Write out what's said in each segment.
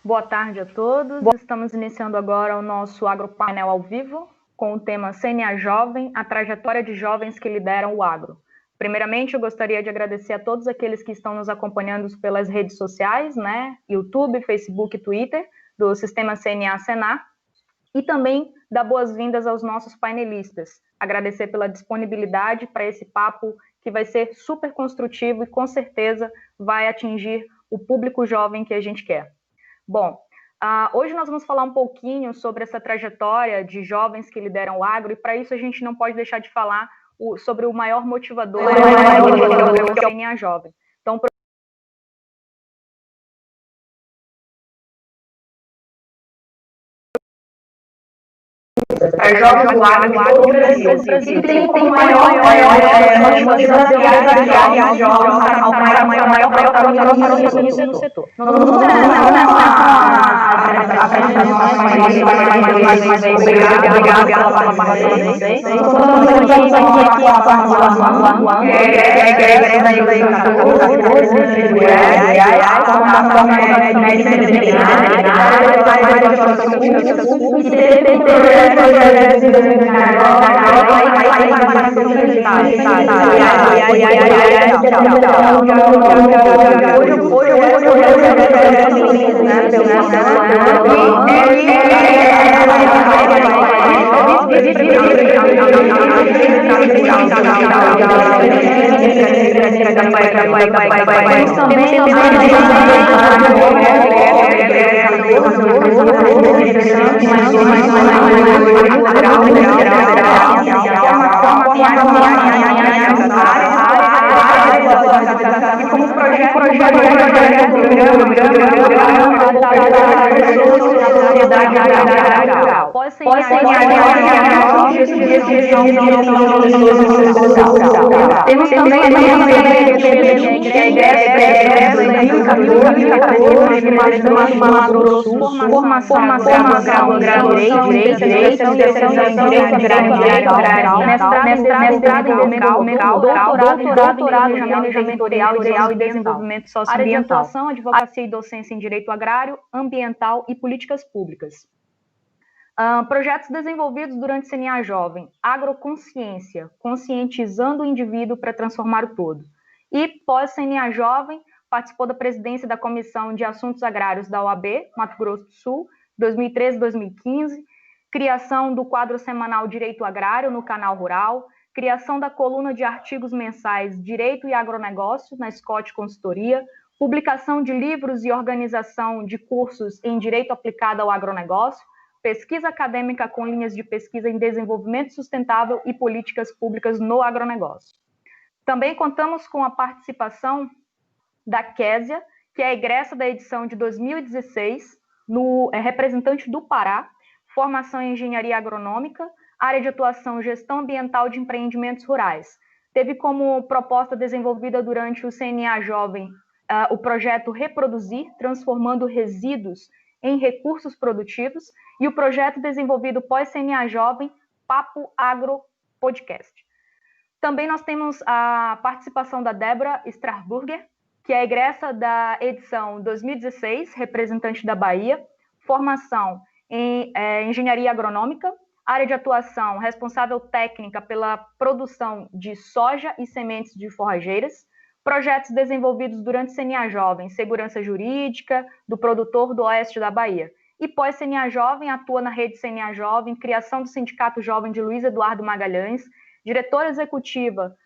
Boa tarde a todos. Estamos iniciando agora o nosso agropainel ao vivo com o tema CNA Jovem, a trajetória de jovens que lideram o agro. Primeiramente, eu gostaria de agradecer a todos aqueles que estão nos acompanhando pelas redes sociais, YouTube, Facebook e Twitter, do Sistema CNA Senar, e também dar boas-vindas aos nossos painelistas. Agradecer pela disponibilidade para esse papo que vai ser super construtivo e com certeza vai atingir o público jovem que a gente quer. Bom, hoje nós vamos falar um pouquinho sobre essa trajetória de jovens que lideram o agro, e para isso a gente não pode deixar de falar sobre o maior motivador que é o CNA Jovem. Então, para jovens do agro de todo o Brasil. E tem como maior motivação a jovens ao maior protagonismo no setor. Nós vamos obrigado pela participação de vocês. Estamos aqui a egresso da temos também doutorado em planejamento territorial e desenvolvimento socioambiental, área de atuação, advocacia e docência em direito agrário, ambiental e políticas públicas. Projetos desenvolvidos durante o CNA Jovem, agroconsciência, conscientizando o indivíduo para transformar o todo. E pós-CNA Jovem, participou da presidência da Comissão de Assuntos Agrários da OAB, Mato Grosso do Sul, 2013-2015, criação do quadro semanal Direito Agrário no Canal Rural, criação da coluna de artigos mensais Direito e Agronegócio na Scott Consultoria, publicação de livros e organização de cursos em Direito Aplicado ao Agronegócio, pesquisa acadêmica com linhas de pesquisa em desenvolvimento sustentável e políticas públicas no agronegócio. Também contamos com a participação da Késia, que é egressa da edição de 2016, representante do Pará, formação em engenharia agronômica, área de atuação gestão ambiental de empreendimentos rurais. Teve como proposta desenvolvida durante o CNA Jovem o projeto Reproduzir, transformando resíduos em recursos produtivos, e o projeto desenvolvido pós-CNA Jovem, Papo Agro Podcast. Também nós temos a participação da Débora Strasburger, que é egressa da edição 2016, representante da Bahia, formação em engenharia agronômica, área de atuação responsável técnica pela produção de soja e sementes de forrageiras, projetos desenvolvidos durante CNA Jovem, segurança jurídica do produtor do oeste da Bahia. E pós-CNA Jovem, atua na rede CNA Jovem, criação do Sindicato Jovem de Luiz Eduardo Magalhães, diretora executiva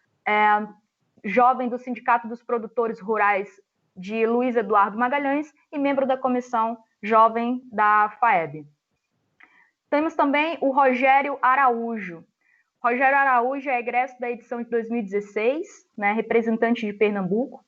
jovem do Sindicato dos Produtores Rurais de Luiz Eduardo Magalhães e membro da Comissão Jovem da FAEB. Temos também o Rogério Araújo. Rogério Araújo é egresso da edição de 2016, representante de Pernambuco,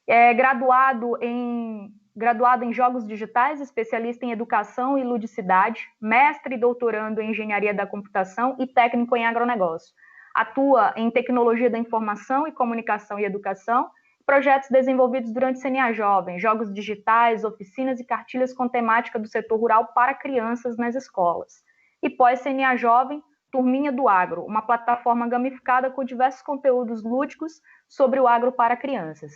é graduado em jogos digitais, especialista em educação e ludicidade, mestre e doutorando em engenharia da computação e técnico em agronegócio. Atua em tecnologia da informação e comunicação e educação, projetos desenvolvidos durante o CNA Jovem, jogos digitais, oficinas e cartilhas com temática do setor rural para crianças nas escolas. E pós-CNA Jovem, Turminha do Agro, uma plataforma gamificada com diversos conteúdos lúdicos sobre o agro para crianças.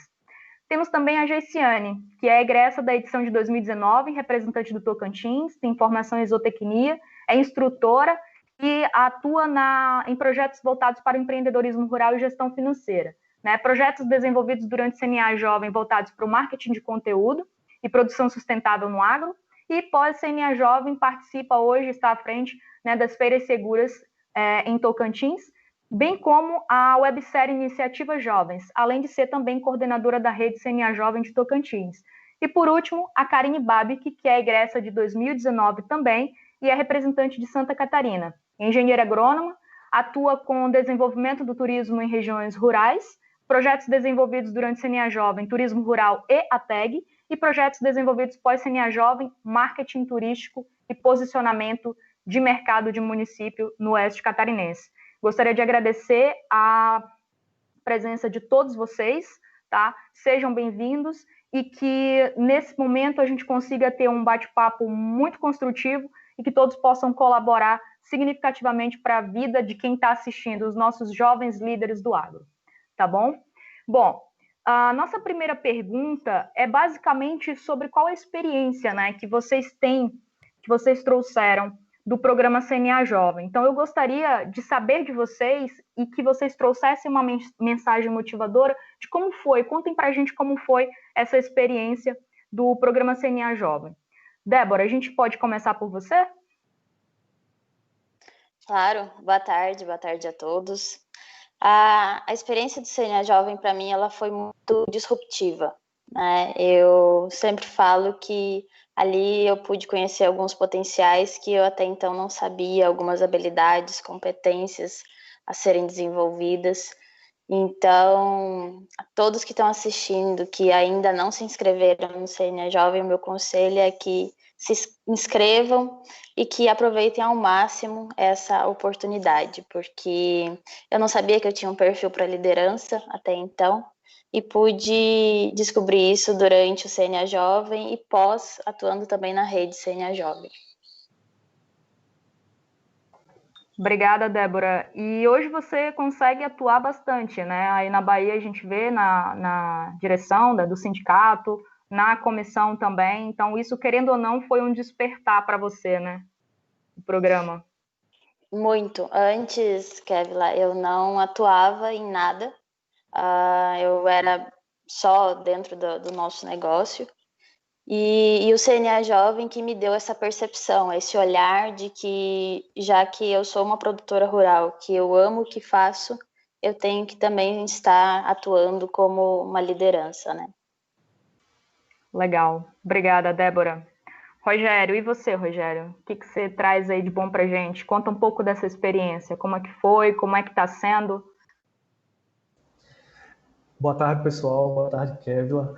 Temos também a Geiciane, que é egressa da edição de 2019, representante do Tocantins, tem formação em zootecnia, é instrutora e atua em projetos voltados para o empreendedorismo rural e gestão financeira. Né? Projetos desenvolvidos durante o CNA Jovem voltados para o marketing de conteúdo e produção sustentável no agro, e pós-CNA Jovem participa hoje, está à frente, né, das feiras seguras em Tocantins, bem como a websérie Iniciativa Jovens, além de ser também coordenadora da rede CNA Jovem de Tocantins. E por último, a Karine Babic, que é egressa de 2019 também e é representante de Santa Catarina. Engenheira agrônoma, atua com o desenvolvimento do turismo em regiões rurais, projetos desenvolvidos durante CNA Jovem, turismo rural e ATEG, e projetos desenvolvidos pós-CNA Jovem, marketing turístico e posicionamento de mercado de município no oeste catarinense. Gostaria de agradecer a presença de todos vocês, tá? Sejam bem-vindos e que nesse momento a gente consiga ter um bate-papo muito construtivo e que todos possam colaborar significativamente para a vida de quem está assistindo, os nossos jovens líderes do agro, tá bom? Bom, a nossa primeira pergunta é basicamente sobre qual a experiência, né, que vocês têm, que vocês trouxeram do programa CNA Jovem. Então, eu gostaria de saber de vocês e que vocês trouxessem uma mensagem motivadora de como foi. Contem para a gente como foi essa experiência do programa CNA Jovem. Débora, a gente pode começar por você? Claro, boa tarde a todos. A experiência do CNA Jovem, para mim, ela foi muito disruptiva, né? Eu sempre falo que ali eu pude conhecer alguns potenciais que eu até então não sabia, algumas habilidades, competências a serem desenvolvidas. Então, a todos que estão assistindo, que ainda não se inscreveram no CNA Jovem, o meu conselho é que se inscrevam e que aproveitem ao máximo essa oportunidade, porque eu não sabia que eu tinha um perfil para liderança até então, e pude descobrir isso durante o CNA Jovem e pós, atuando também na rede CNA Jovem. Obrigada, Débora. E hoje você consegue atuar bastante, né? Aí na Bahia a gente vê na direção do sindicato, na comissão também. Então, isso, querendo ou não, foi um despertar para você, né? O programa. Muito. Antes, Kevila, eu não atuava em nada. Eu era só dentro do nosso negócio. E o CNA Jovem que me deu essa percepção, esse olhar de que, já que eu sou uma produtora rural, que eu amo o que faço, eu tenho que também estar atuando como uma liderança, né? Legal. Obrigada, Débora. Rogério, e você, Rogério? O que você traz aí de bom pra gente? Conta um pouco dessa experiência. Como é que foi? Como é que tá sendo? Boa tarde, pessoal. Boa tarde, Kevila.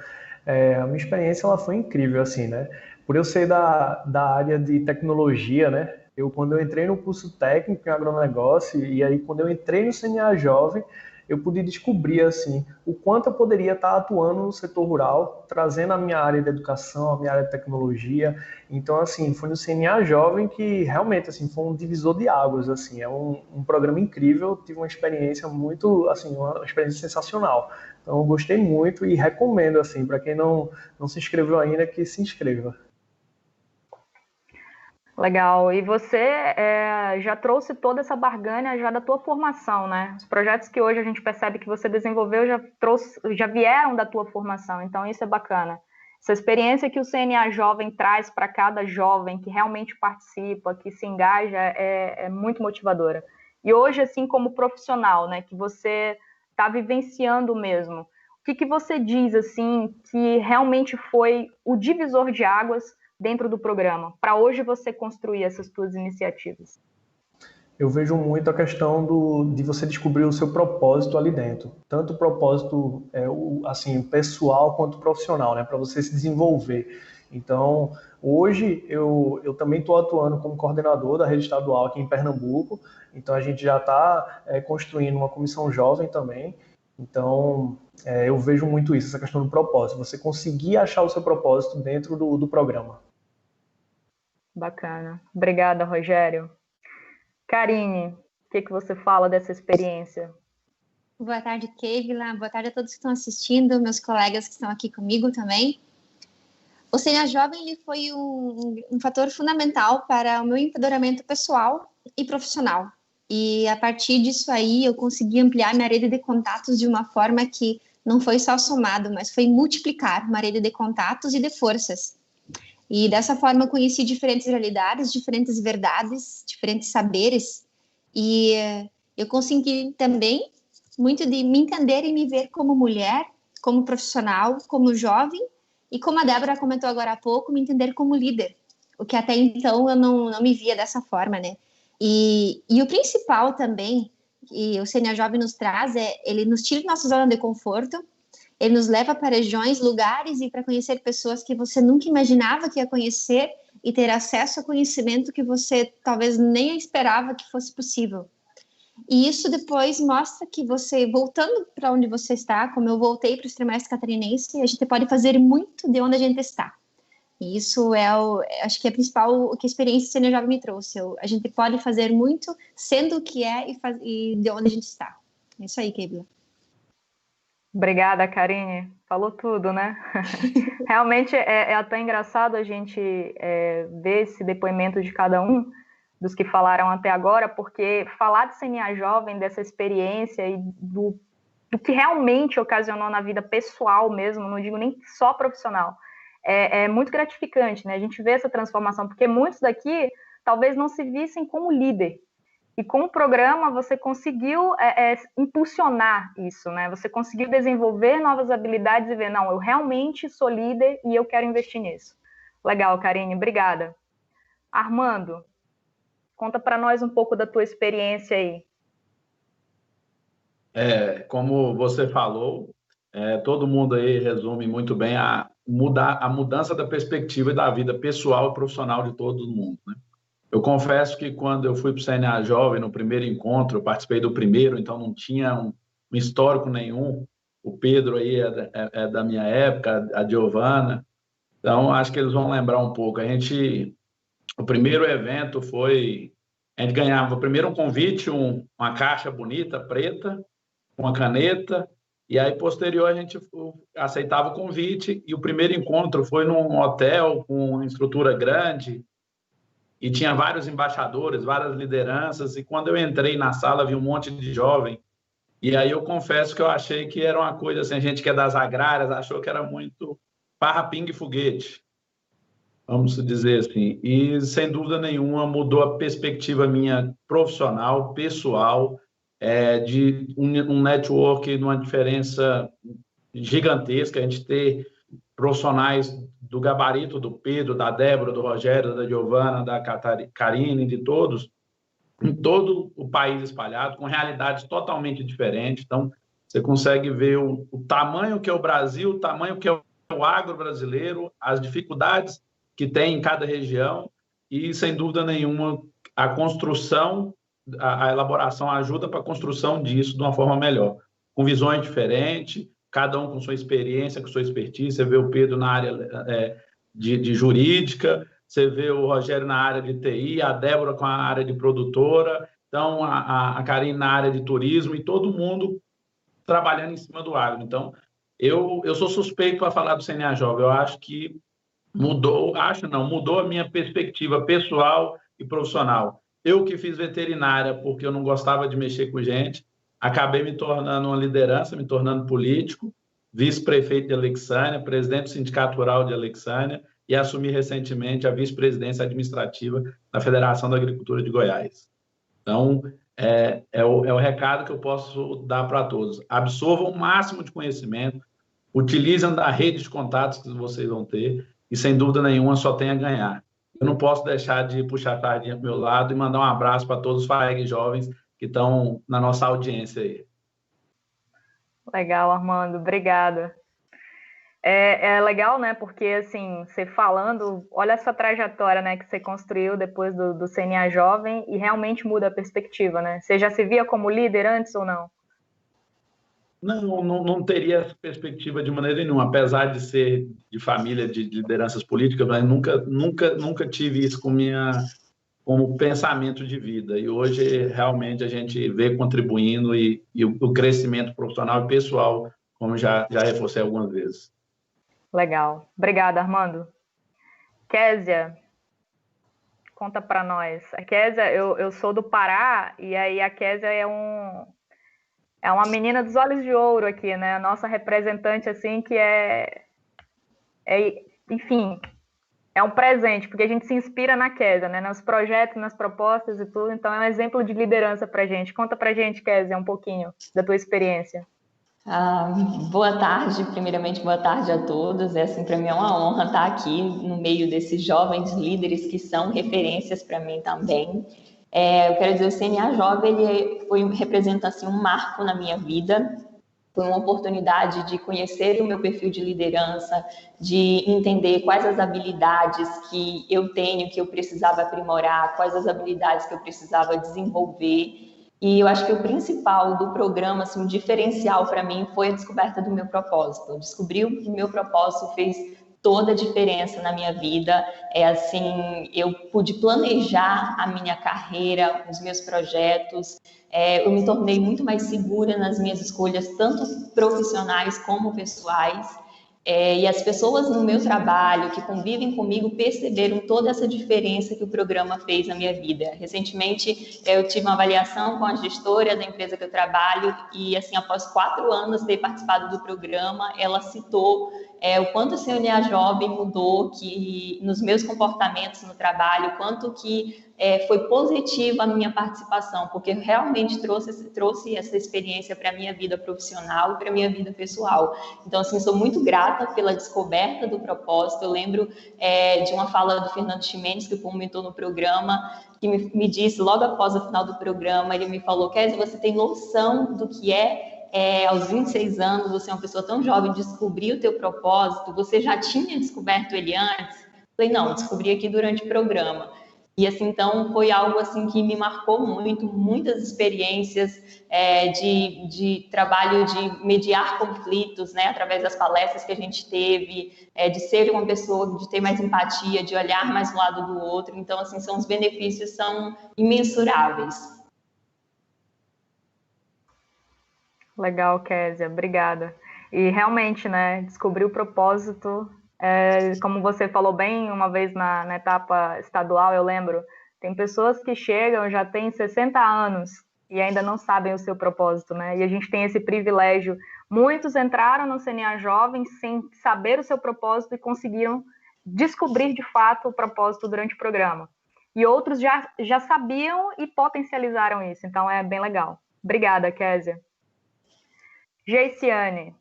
A minha experiência ela foi incrível, assim, né? Por eu ser da área de tecnologia, né? Quando eu entrei no curso técnico em agronegócio, e aí quando eu entrei no CNA Jovem, eu pude descobrir, assim, o quanto eu poderia estar atuando no setor rural, trazendo a minha área de educação, a minha área de tecnologia. Então, assim, foi no CNA Jovem que realmente, assim, foi um divisor de águas, assim. É um programa incrível, tive uma experiência muito, assim, uma experiência sensacional. Então, eu gostei muito e recomendo, assim, para quem não se inscreveu ainda, que se inscreva. Legal. E você já trouxe toda essa barganha já da tua formação, né? Os projetos que hoje a gente percebe que você desenvolveu já vieram da tua formação. Então, isso é bacana. Essa experiência que o CNA Jovem traz para cada jovem que realmente participa, que se engaja, é muito motivadora. E hoje, assim, como profissional, né, que você está vivenciando mesmo, o que você diz, assim, que realmente foi o divisor de águas dentro do programa, para hoje você construir essas suas iniciativas? Eu vejo muito a questão de você descobrir o seu propósito ali dentro, tanto o propósito assim, pessoal quanto profissional, né, para você se desenvolver. Então, hoje eu também estou atuando como coordenador da rede estadual aqui em Pernambuco, então a gente já está construindo uma comissão jovem também. Então, eu vejo muito isso, essa questão do propósito, você conseguir achar o seu propósito dentro do programa. Bacana. Obrigada, Rogério. Karine, o que você fala dessa experiência? Boa tarde, Keila. Boa tarde a todos que estão assistindo, meus colegas que estão aqui comigo também. O CNA Jovem ele foi um fator fundamental para o meu empoderamento pessoal e profissional. E a partir disso aí eu consegui ampliar minha rede de contatos de uma forma que não foi só somado, mas foi multiplicar uma rede de contatos e de forças. E dessa forma eu conheci diferentes realidades, diferentes verdades, diferentes saberes. E eu consegui também muito de me entender e me ver como mulher, como profissional, como jovem, e como a Débora comentou agora há pouco, me entender como líder, o que até então eu não me via dessa forma, né? E o principal também, que o CNA Jovem nos traz, ele nos tira da nossa zona de conforto, ele nos leva para regiões, lugares e para conhecer pessoas que você nunca imaginava que ia conhecer e ter acesso a conhecimento que você talvez nem esperava que fosse possível. E isso depois mostra que você, voltando para onde você está, como eu voltei para o Extremo-Oeste Catarinense, a gente pode fazer muito de onde a gente está. E isso acho que é principal o que a experiência CNA Jovem me trouxe. A gente pode fazer muito sendo o que é e de onde a gente está. É isso aí, Keila. Obrigada, Karine. Falou tudo, né? Realmente é até engraçado a gente ver esse depoimento de cada um, dos que falaram até agora, porque falar de CNA Jovem, dessa experiência e do que realmente ocasionou na vida pessoal mesmo, não digo nem só profissional, é muito gratificante, né? A gente vê essa transformação, porque muitos daqui talvez não se vissem como líder, e com o programa você conseguiu impulsionar isso, né? Você conseguiu desenvolver novas habilidades e ver, não, eu realmente sou líder e eu quero investir nisso. Legal, Karine, obrigada. Armando, conta para nós um pouco da tua experiência aí. Como você falou, todo mundo aí resume muito bem a mudança da perspectiva e da vida pessoal e profissional de todo mundo, né? Eu confesso que quando eu fui para o CNA Jovem, no primeiro encontro, eu participei do primeiro, então não tinha um histórico nenhum. O Pedro aí é da minha época, a Giovana, então acho que eles vão lembrar um pouco. O primeiro evento a gente ganhava primeiro um convite, uma caixa bonita, preta, uma caneta, e aí posterior a gente aceitava o convite, e o primeiro encontro foi num hotel com uma estrutura grande, e tinha vários embaixadores, várias lideranças, e quando eu entrei na sala vi um monte de jovem, e aí eu confesso que eu achei que era uma coisa assim, a gente que é das agrárias achou que era muito farra, pinga e foguete, vamos dizer assim, e sem dúvida nenhuma mudou a perspectiva minha profissional, pessoal, de um network, de uma diferença gigantesca, a gente ter profissionais do gabarito do Pedro, da Débora, do Rogério, da Giovana, da Karine, de todos, em todo o país espalhado, com realidades totalmente diferentes. Então, você consegue ver o tamanho que é o Brasil, o tamanho que é o agro brasileiro, as dificuldades que tem em cada região e, sem dúvida nenhuma, a construção, a elaboração ajuda para a construção disso de uma forma melhor, com visões diferentes, cada um com sua experiência, com sua expertise. Você vê o Pedro na área de jurídica, você vê o Rogério na área de TI, a Débora com a área de produtora, então a Karine na área de turismo e todo mundo trabalhando em cima do agro. Então, eu sou suspeito para falar do CNA Jovem. Eu acho que mudou a minha perspectiva pessoal e profissional. Eu que fiz veterinária porque eu não gostava de mexer com gente, acabei me tornando uma liderança, me tornando político, vice-prefeito de Alexânia, presidente do Sindicato Rural de Alexânia e assumi recentemente a vice-presidência administrativa da Federação da Agricultura de Goiás. Então, é o recado que eu posso dar para todos. Absorvam o máximo de conhecimento, utilizem da rede de contatos que vocês vão ter e, sem dúvida nenhuma, só tem a ganhar. Eu não posso deixar de puxar a sardinha para o meu lado e mandar um abraço para todos os FAEG jovens que estão na nossa audiência aí. Legal, Armando, obrigada. É legal, né, porque, assim, você falando, olha essa trajetória, né, que você construiu depois do CNA Jovem e realmente muda a perspectiva, né? Você já se via como líder antes ou não? Não teria essa perspectiva de maneira nenhuma, apesar de ser de família de lideranças políticas, mas nunca tive isso com minha como pensamento de vida. E hoje, realmente, a gente vê contribuindo e o crescimento profissional e pessoal, como já reforcei algumas vezes. Legal. Obrigada, Armando. Késia, conta para nós. A Késia, eu sou do Pará, e aí a Késia é uma menina dos olhos de ouro aqui, né? A nossa representante, assim, que enfim, é um presente, porque a gente se inspira na Késia, né? Nos projetos, nas propostas e tudo, então é um exemplo de liderança pra gente. Conta pra gente, Késia, um pouquinho da tua experiência. Boa tarde, primeiramente boa tarde a todos. Assim, para mim é uma honra estar aqui no meio desses jovens líderes que são referências para mim também. Eu quero dizer, o CNA Jovem representa assim, um marco na minha vida. Foi uma oportunidade de conhecer o meu perfil de liderança, de entender quais as habilidades que eu tenho, que eu precisava aprimorar, quais as habilidades que eu precisava desenvolver. E eu acho que o principal do programa, assim, o diferencial para mim foi a descoberta do meu propósito. Descobrir o meu propósito fez toda a diferença na minha vida. Assim, eu pude planejar a minha carreira, os meus projetos. Eu me tornei muito mais segura nas minhas escolhas, tanto profissionais como pessoais. E as pessoas no meu trabalho, que convivem comigo, perceberam toda essa diferença que o programa fez na minha vida. Recentemente, eu tive uma avaliação com a gestora da empresa que eu trabalho e, assim, após 4 anos de ter participado do programa, ela citou o quanto o CNA Jovem mudou que, nos meus comportamentos no trabalho, o quanto que foi positiva a minha participação, porque realmente trouxe essa experiência para a minha vida profissional e para a minha vida pessoal. Então, assim, sou muito grata pela descoberta do propósito. Eu lembro de uma fala do Fernando Ximenes, que comentou no programa, que me disse, logo após o final do programa, ele me falou: Késia, você tem noção do que aos 26 anos, você é uma pessoa tão jovem, descobrir o teu propósito? Você já tinha descoberto ele antes? Eu falei, não, descobri aqui durante o programa. E assim, então, foi algo assim que me marcou muito, muitas experiências de trabalho de mediar conflitos, né, através das palestras que a gente teve, de ser uma pessoa, de ter mais empatia, de olhar mais um lado do outro. Então, assim, os benefícios são imensuráveis. Legal, Késia, obrigada. E realmente, né, descobrir o propósito, como você falou bem uma vez na etapa estadual, eu lembro, tem pessoas que chegam, já têm 60 anos e ainda não sabem o seu propósito, né? E a gente tem esse privilégio. Muitos entraram no CNA Jovem sem saber o seu propósito e conseguiram descobrir de fato o propósito durante o programa. E outros já sabiam e potencializaram isso, então é bem legal. Obrigada, Késia. Geiciane,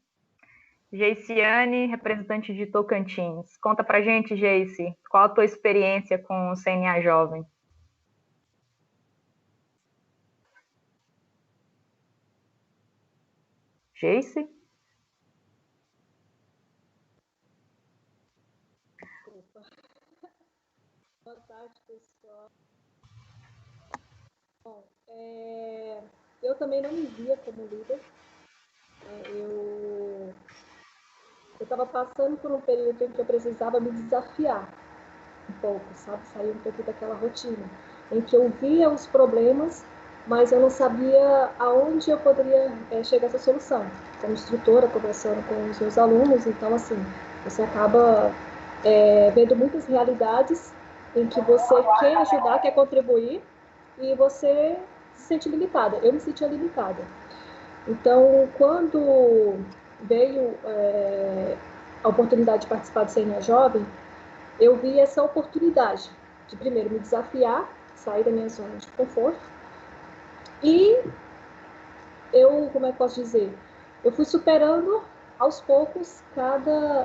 representante de Tocantins. Conta pra gente, Geice, qual a tua experiência com o CNA Jovem? Geice? Desculpa. Boa tarde, pessoal. Bom, eu também não me via como líder. Eu estava passando por um período em que eu precisava me desafiar um pouco, sabe? Sair um pouco daquela rotina, em que eu via os problemas, mas eu não sabia aonde eu poderia chegar a essa solução. Como instrutora, conversando com os meus alunos, então, assim, você acaba vendo muitas realidades em que você quer ajudar, quer contribuir, e você se sente limitada. Eu me sentia limitada. Então, quando veio a oportunidade de participar do CNA Jovem, eu vi essa oportunidade de, primeiro, me desafiar, sair da minha zona de conforto. E eu, como é que posso dizer? Eu fui superando aos poucos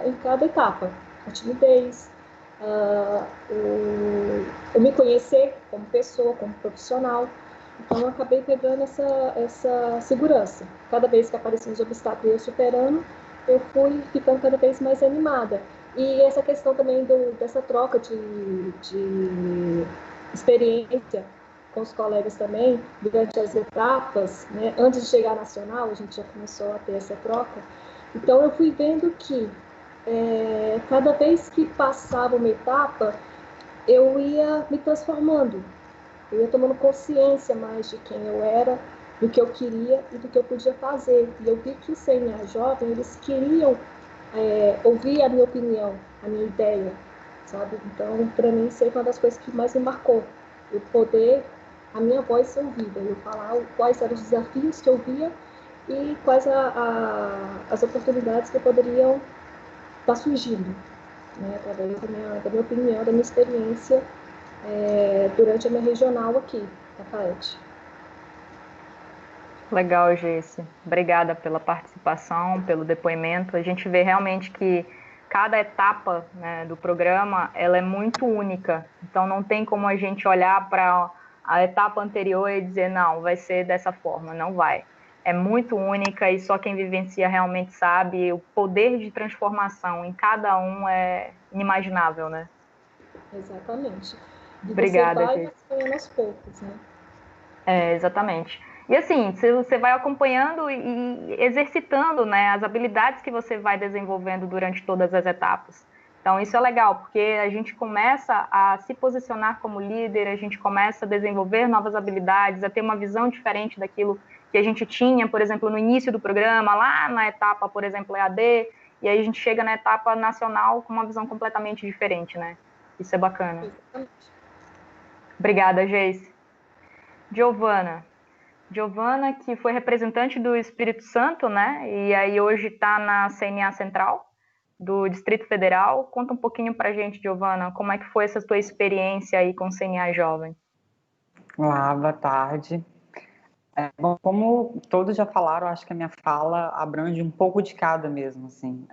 em cada etapa. A timidez, o me conhecer como pessoa, como profissional. Então, eu acabei pegando essa segurança. Cada vez que apareciam os obstáculos e eu superando, eu fui ficando cada vez mais animada. E essa questão também dessa troca de experiência com os colegas também, durante as etapas, né? Antes de chegar à nacional, a gente já começou a ter essa troca. Então, eu fui vendo que cada vez que passava uma etapa, eu ia me transformando. Eu ia tomando consciência mais de quem eu era, do que eu queria e do que eu podia fazer. E eu vi que o CNA Jovem, eles queriam ouvir a minha opinião, a minha ideia, sabe? Então, para mim, isso é uma das coisas que mais me marcou. Eu poder, a minha voz ser ouvida, eu falar quais eram os desafios que eu via e quais as oportunidades que poderiam estar surgindo, né? Através da minha opinião, da minha experiência durante a minha regional aqui, na FAET. Legal, Geice. Obrigada pela participação, pelo depoimento. A gente vê realmente que cada etapa, né, do programa, ela é muito única. Então, não tem como a gente olhar para a etapa anterior e dizer, não, vai ser dessa forma. Não vai. É muito única e só quem vivencia realmente sabe. O poder de transformação em cada um é inimaginável, né? Exatamente. E Obrigada, você vai Geice. ganhando aos poucos, né? Exatamente. E assim, se você vai acompanhando e exercitando, né, as habilidades que você vai desenvolvendo durante todas as etapas. Então, isso é legal, porque a gente começa a se posicionar como líder, a gente começa a desenvolver novas habilidades, a ter uma visão diferente daquilo que a gente tinha, por exemplo, no início do programa, lá na etapa, por exemplo, EAD, e aí a gente chega na etapa nacional com uma visão completamente diferente, né? Isso é bacana. Exatamente. Obrigada, Geice. Giovana, que foi representante do Espírito Santo, né? E aí hoje está na CNA Central do Distrito Federal. Conta um pouquinho para a gente, Giovana, como é que foi essa tua experiência aí com o CNA Jovem? Olá, boa tarde. Bom, como todos já falaram, acho que a minha fala abrange um pouco de cada mesmo, assim.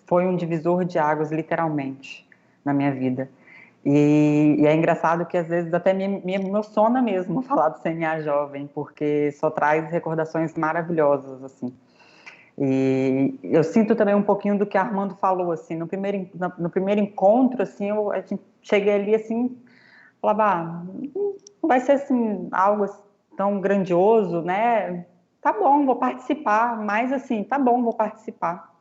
Foi um divisor de águas, literalmente, na minha vida. E é engraçado que às vezes até me emociona mesmo falar do CNA Jovem, porque só traz recordações maravilhosas, assim. E eu sinto também um pouquinho do que a Armando falou, assim, no primeiro encontro, assim, eu cheguei ali, assim, falava, não vai ser, assim, algo tão grandioso, né? Tá bom, vou participar, mas, assim, tá bom, vou participar.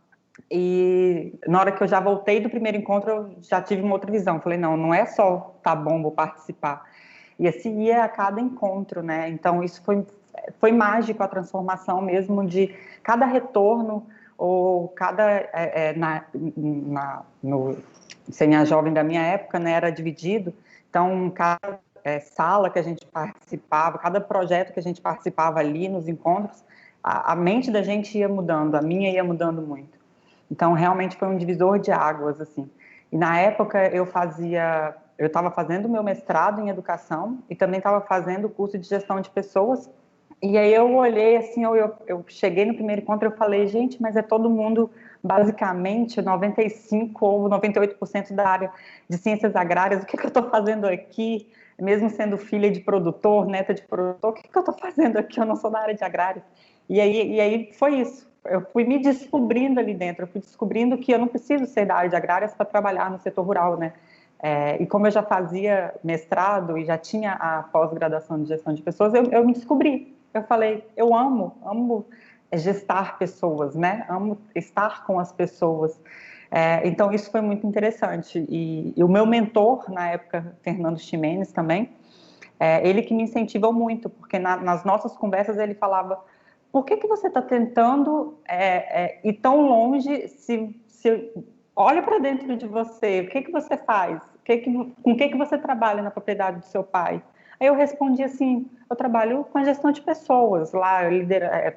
E na hora que eu já voltei do primeiro encontro, eu já tive uma outra visão. Falei, não é só, tá bom, vou participar. E assim ia a cada encontro, né? Então isso foi mágico, a transformação mesmo de cada retorno, ou cada... no CNA Jovem da minha época, né, era dividido. Então, cada sala que a gente participava, cada projeto que a gente participava ali nos encontros, a mente da gente ia mudando, a minha ia mudando muito. Então, realmente foi um divisor de águas, assim. E na época eu estava fazendo o meu mestrado em educação e também estava fazendo o curso de gestão de pessoas. E aí eu olhei, assim, eu cheguei no primeiro encontro e eu falei, gente, mas é todo mundo, basicamente, 95% ou 98% da área de ciências agrárias, o que eu estou fazendo aqui? Mesmo sendo filha de produtor, neta de produtor, o que eu estou fazendo aqui? Eu não sou da área de agrários. E aí foi isso. Eu fui me descobrindo ali dentro, eu fui descobrindo que eu não preciso ser da área de agrárias para trabalhar no setor rural, né? E como eu já fazia mestrado e já tinha a pós-graduação de gestão de pessoas, eu me descobri. Eu falei, eu amo gestar pessoas, né? Amo estar com as pessoas. Então, isso foi muito interessante. E o meu mentor, na época, Fernando Ximenes também, ele que me incentivou muito, porque nas nossas conversas ele falava, por que você está tentando ir tão longe se olha para dentro de você, o que você faz? Com o que você trabalha na propriedade do seu pai? Aí eu respondi assim, eu trabalho com a gestão de pessoas, lá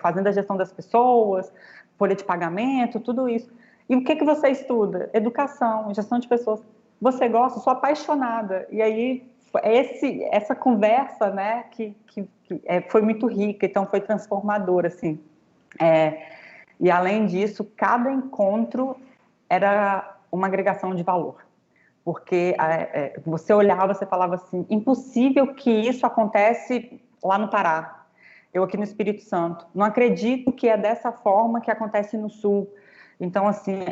fazendo a gestão das pessoas, folha de pagamento, tudo isso. E o que você estuda? Educação, gestão de pessoas. Você gosta? Sou apaixonada. E aí, essa conversa, né, que foi muito rica, então foi transformadora, assim. E além disso, cada encontro era uma agregação de valor. Porque você olhava, você falava assim, impossível que isso acontece lá no Pará, eu aqui no Espírito Santo, não acredito que é dessa forma que acontece no Sul. Então, assim,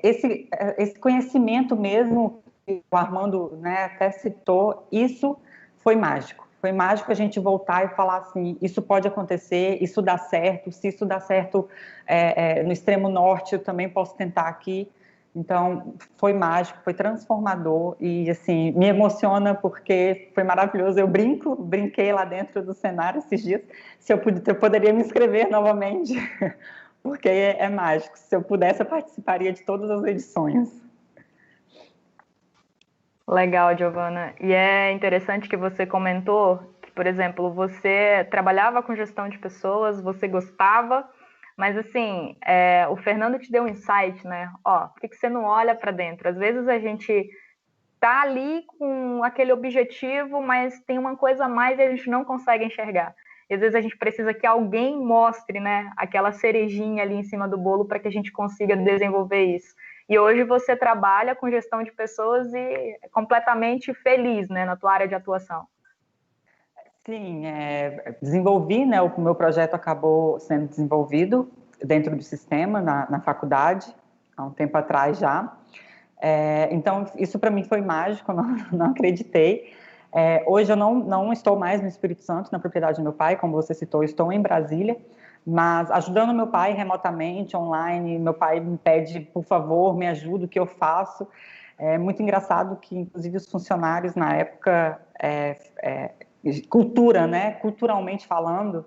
esse conhecimento mesmo, que o Armando, né, até citou, isso foi mágico. Foi mágico a gente voltar e falar assim, isso pode acontecer, isso dá certo, se isso dá certo no extremo norte, eu também posso tentar aqui. Então, foi mágico, foi transformador e, assim, me emociona porque foi maravilhoso. Eu brinquei lá dentro do cenário esses dias. Se eu poderia me inscrever novamente, porque é mágico. Se eu pudesse, eu participaria de todas as edições. Legal, Giovana. E é interessante que você comentou que, por exemplo, você trabalhava com gestão de pessoas, você gostava, mas assim, o Fernando te deu um insight, né? Ó, por que você não olha para dentro? Às vezes a gente tá ali com aquele objetivo, mas tem uma coisa a mais e a gente não consegue enxergar. E às vezes a gente precisa que alguém mostre, né, aquela cerejinha ali em cima do bolo para que a gente consiga desenvolver isso. E hoje você trabalha com gestão de pessoas e é completamente feliz, né, na tua área de atuação. Sim, desenvolvi, né, o meu projeto acabou sendo desenvolvido dentro do sistema, na faculdade, há um tempo atrás já. Então, isso para mim foi mágico, não acreditei. Hoje eu não estou mais no Espírito Santo, na propriedade do meu pai, como você citou, estou em Brasília, mas ajudando meu pai remotamente, online. Meu pai me pede, por favor, me ajuda, o que eu faço. É muito engraçado que, inclusive, os funcionários na época, cultura, né, culturalmente falando,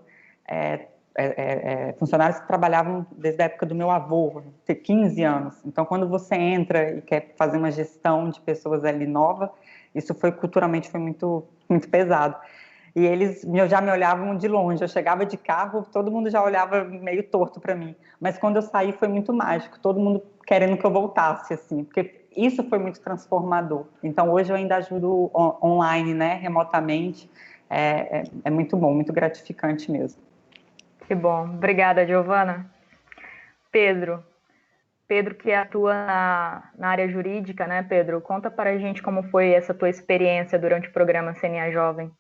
funcionários que trabalhavam desde a época do meu avô, ter 15 anos. Então, quando você entra e quer fazer uma gestão de pessoas ali nova, isso culturalmente foi muito, muito pesado. E eles já me olhavam de longe. Eu chegava de carro, todo mundo já olhava meio torto para mim. Mas quando eu saí foi muito mágico, todo mundo querendo que eu voltasse, assim, porque isso foi muito transformador. Então, hoje eu ainda ajudo online, né, remotamente. É muito bom, muito gratificante mesmo. Que bom. Obrigada, Giovana. Pedro que atua na área jurídica, né, Pedro? Conta para a gente como foi essa tua experiência durante o programa CNA Jovem.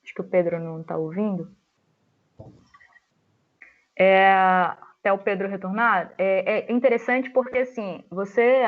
Acho que o Pedro não está ouvindo. Até o Pedro retornar, é interessante porque, assim,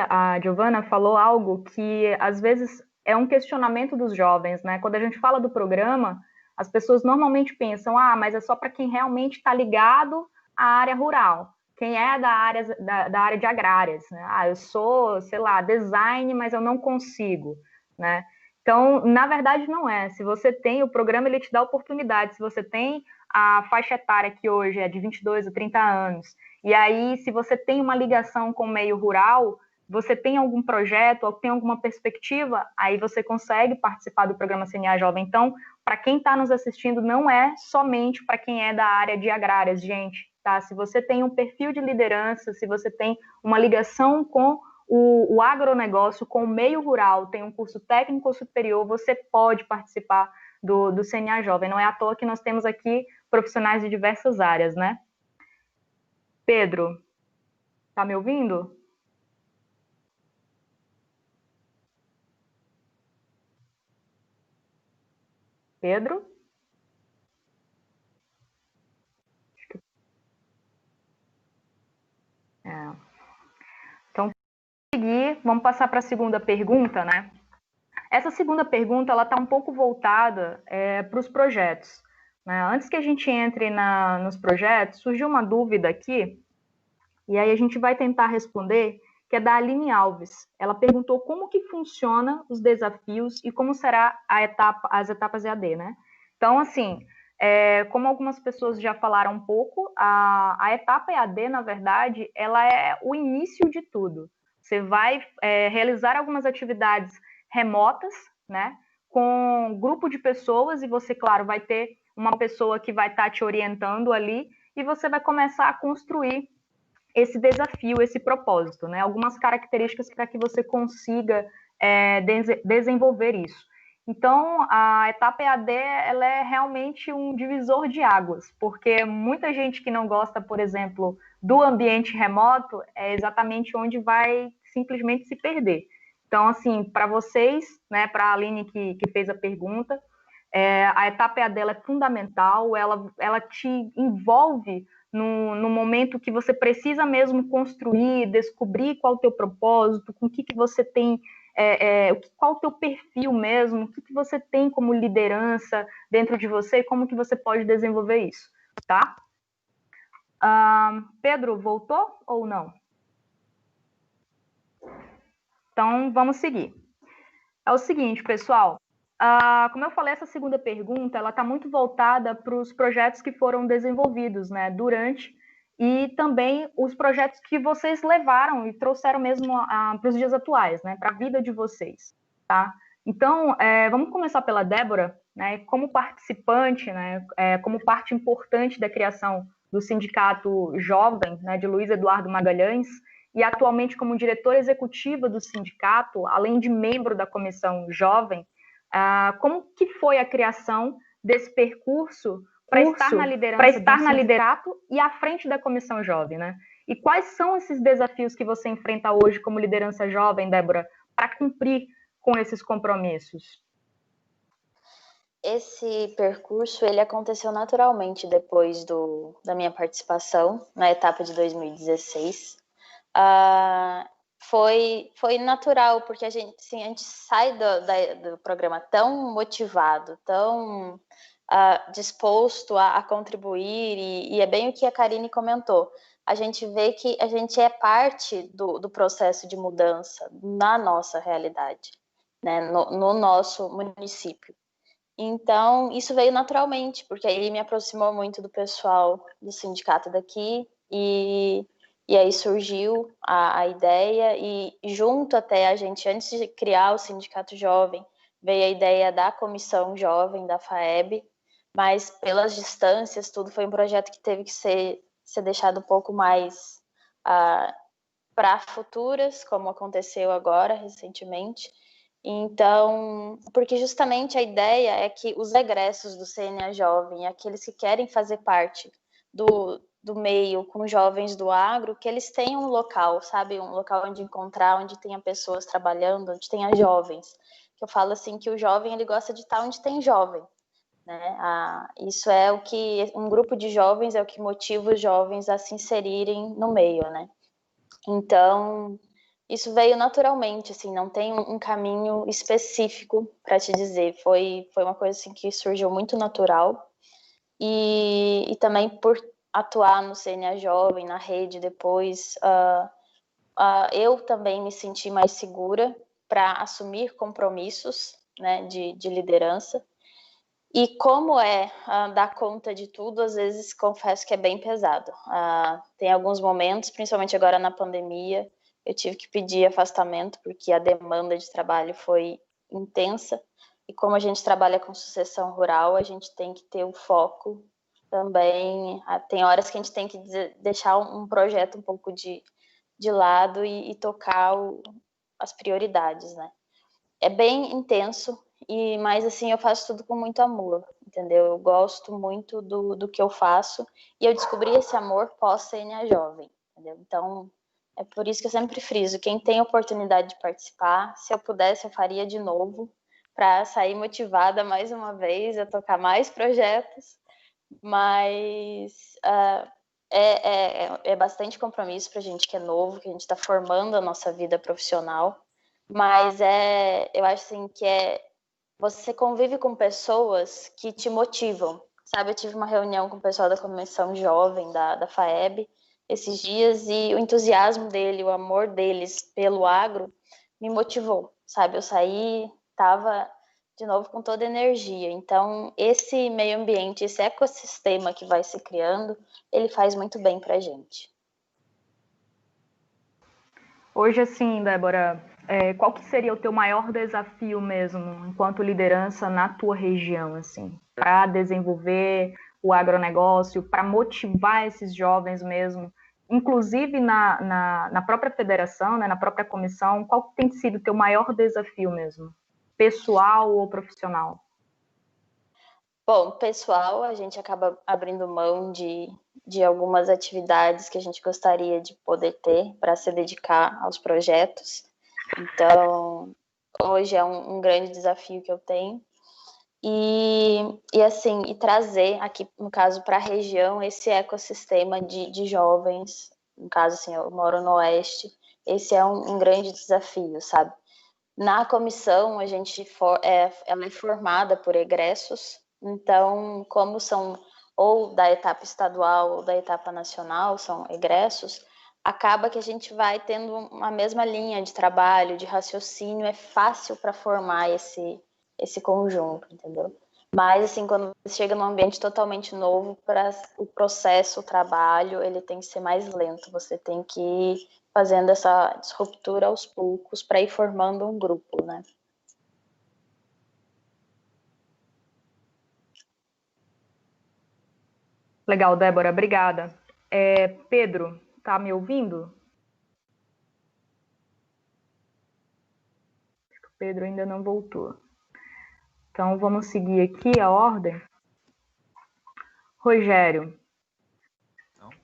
a Giovana, falou algo que, às vezes, é um questionamento dos jovens, né? Quando a gente fala do programa, as pessoas normalmente pensam, mas é só para quem realmente está ligado à área rural, quem é da área de agrárias, né? Eu sou, sei lá, design, mas eu não consigo, né? Então, na verdade, não é. Se você tem, o programa ele te dá oportunidade. Se você tem a faixa etária que hoje é de 22 a 30 anos, e aí, se você tem uma ligação com o meio rural, você tem algum projeto ou tem alguma perspectiva, aí você consegue participar do programa CNA Jovem. Então, para quem está nos assistindo, não é somente para quem é da área de agrárias, gente, tá? Se você tem um perfil de liderança, se você tem uma ligação com o agronegócio, com o meio rural, tem um curso técnico ou superior, você pode participar do CNA Jovem. Não é à toa que nós temos aqui profissionais de diversas áreas, né? Pedro, tá me ouvindo? Pedro? Então, vamos passar para a segunda pergunta, né? Essa segunda pergunta, ela está um pouco voltada para os projetos, né? Antes que a gente entre nos projetos, surgiu uma dúvida aqui, e aí a gente vai tentar responder, que é da Aline Alves. Ela perguntou como que funciona os desafios e como será as etapas EAD, né? Então, assim, como algumas pessoas já falaram um pouco, a etapa EAD, na verdade, ela é o início de tudo. Você vai realizar algumas atividades remotas, né, com um grupo de pessoas, e você, claro, vai ter uma pessoa que vai estar te orientando ali, e você vai começar a construir esse desafio, esse propósito, né? Algumas características para que você consiga desenvolver isso. Então, a etapa EAD, ela é realmente um divisor de águas, porque muita gente que não gosta, por exemplo, do ambiente remoto, é exatamente onde vai simplesmente se perder. Então, assim, para vocês, né, para a Aline que fez a pergunta, a etapa EAD é fundamental, ela te envolve no momento que você precisa mesmo construir, descobrir qual é o teu propósito, com o que você tem, qual é o teu perfil mesmo, o que você tem como liderança dentro de você e como que você pode desenvolver isso, tá? Pedro, voltou ou não? Então, vamos seguir. É o seguinte, pessoal. Como eu falei, essa segunda pergunta, ela está muito voltada para os projetos que foram desenvolvidos, né, durante, e também os projetos que vocês levaram e trouxeram mesmo para os dias atuais, né, para a vida de vocês, tá? Então, vamos começar pela Débora, né, como participante, né, como parte importante da criação do Sindicato Jovem, né, de Luiz Eduardo Magalhães, e atualmente como diretora executiva do sindicato, além de membro da comissão jovem, como que foi a criação desse percurso para estar na liderança do sindicato e à frente da comissão jovem, né? E quais são esses desafios que você enfrenta hoje como liderança jovem, Débora, para cumprir com esses compromissos? Esse percurso, ele aconteceu naturalmente depois da minha participação na etapa de 2016. Foi natural, porque a gente sai do programa tão motivado, tão disposto a contribuir, e é bem o que a Karine comentou. A gente vê que a gente é parte do processo de mudança na nossa realidade, né, no nosso município. Então, isso veio naturalmente, porque aí me aproximou muito do pessoal do sindicato daqui, e aí surgiu a ideia, e junto até a gente, antes de criar o Sindicato Jovem, veio a ideia da Comissão Jovem da FAEB, mas pelas distâncias, tudo foi um projeto que teve que ser deixado um pouco mais para futuras, como aconteceu agora, recentemente. Então, porque justamente a ideia é que os egressos do CNA Jovem, aqueles que querem fazer parte do meio com jovens do agro, que eles tenham um local, sabe? Um local onde encontrar, onde tenha pessoas trabalhando, onde tenha jovens. Que eu falo assim, que o jovem, ele gosta de estar onde tem jovem, né? Isso é o que, um grupo de jovens é o que motiva os jovens a se inserirem no meio, né? Então, isso veio naturalmente, assim, não tem um caminho específico para te dizer. Foi uma coisa assim que surgiu muito natural. E também por atuar no CNA Jovem, na rede depois, eu também me senti mais segura para assumir compromissos, né, de liderança. E como dar conta de tudo, às vezes confesso que é bem pesado. Tem alguns momentos, principalmente agora na pandemia, eu tive que pedir afastamento porque a demanda de trabalho foi intensa. E como a gente trabalha com sucessão rural, a gente tem que ter o foco também. Tem horas que a gente tem que deixar um projeto um pouco de lado e tocar as prioridades, né? É bem intenso, mas assim, eu faço tudo com muito amor, entendeu? Eu gosto muito do que eu faço, e eu descobri esse amor pós-CNA Jovem, entendeu? Então, é por isso que eu sempre friso, quem tem oportunidade de participar, se eu pudesse, eu faria de novo, para sair motivada mais uma vez, a tocar mais projetos, mas é bastante compromisso para a gente que é novo, que a gente está formando a nossa vida profissional, mas eu acho assim que você convive com pessoas que te motivam, sabe? Eu tive uma reunião com o pessoal da Comissão Jovem da FAEB esses dias, e o entusiasmo dele, o amor deles pelo agro me motivou, sabe? Eu saí, estava de novo com toda a energia. Então, esse meio ambiente, esse ecossistema que vai se criando, ele faz muito bem para a gente. Hoje, assim, Débora, qual que seria o teu maior desafio mesmo, enquanto liderança na tua região, assim, para desenvolver o agronegócio, para motivar esses jovens mesmo, inclusive na própria federação, né, na própria comissão, qual que tem sido o teu maior desafio mesmo, pessoal ou profissional? Bom, pessoal, a gente acaba abrindo mão de algumas atividades que a gente gostaria de poder ter para se dedicar aos projetos. Então, hoje é um grande desafio que eu tenho. E trazer aqui, no caso, para a região, esse ecossistema de jovens. No caso, assim, eu moro no Oeste. Esse é um grande desafio, sabe? Na comissão, ela é formada por egressos. Então, como são ou da etapa estadual ou da etapa nacional, são egressos, acaba que a gente vai tendo uma mesma linha de trabalho, de raciocínio, é fácil para formar esse conjunto, entendeu? Mas, assim, quando você chega num ambiente totalmente novo, para o processo, o trabalho, ele tem que ser mais lento. Você tem que ir fazendo essa ruptura aos poucos para ir formando um grupo, né? Legal, Débora, obrigada. Pedro, tá me ouvindo? Pedro ainda não voltou. Então, vamos seguir aqui a ordem. Rogério.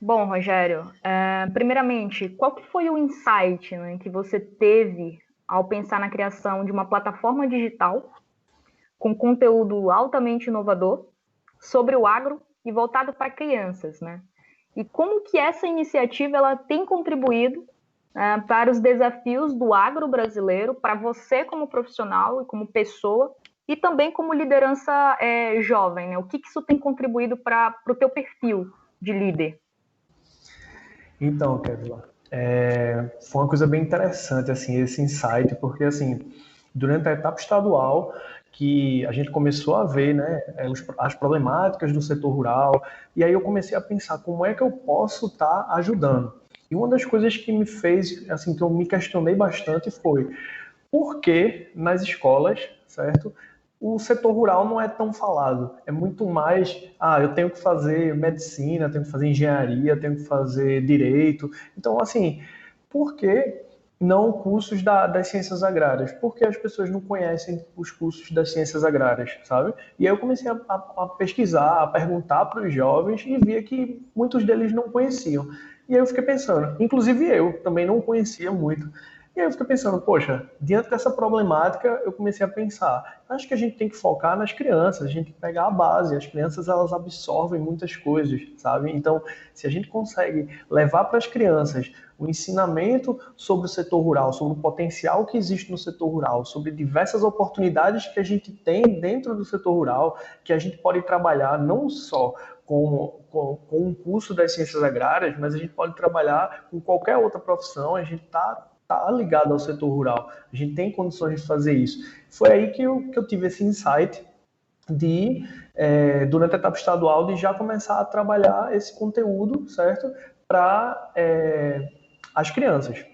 Bom, Rogério, primeiramente, qual que foi o insight, né, que você teve ao pensar na criação de uma plataforma digital com conteúdo altamente inovador sobre o agro e voltado para crianças, né? E como que essa iniciativa ela tem contribuído para os desafios do agro brasileiro, para você como profissional e como pessoa, e também como liderança jovem, né? O que isso tem contribuído para o teu perfil de líder? Então, Kevin, foi uma coisa bem interessante, assim, esse insight, porque, assim, durante a etapa estadual, que a gente começou a ver, né, as problemáticas do setor rural, e aí eu comecei a pensar como é que eu posso estar ajudando. E uma das coisas que me fez, assim, que eu me questionei bastante foi por que nas escolas, certo? O setor rural não é tão falado. É muito mais, eu tenho que fazer medicina, tenho que fazer engenharia, tenho que fazer direito. Então, assim, por que não cursos das ciências agrárias? Porque as pessoas não conhecem os cursos das ciências agrárias, sabe? E aí eu comecei a pesquisar, a perguntar para os jovens e via que muitos deles não conheciam. E aí eu fiquei pensando, inclusive eu também não conhecia muito. E aí eu fiquei pensando, poxa, diante dessa problemática, eu comecei a pensar, acho que a gente tem que focar nas crianças, a gente tem que pegar a base, as crianças elas absorvem muitas coisas, sabe? Então, se a gente consegue levar para as crianças o ensinamento sobre o setor rural, sobre o potencial que existe no setor rural, sobre diversas oportunidades que a gente tem dentro do setor rural, que a gente pode trabalhar não só com um curso das ciências agrárias, mas a gente pode trabalhar com qualquer outra profissão, a gente está ligado ao setor rural. A gente tem condições de fazer isso. Foi aí que eu tive esse insight de, durante a etapa estadual, de já começar a trabalhar esse conteúdo, certo? Para as crianças.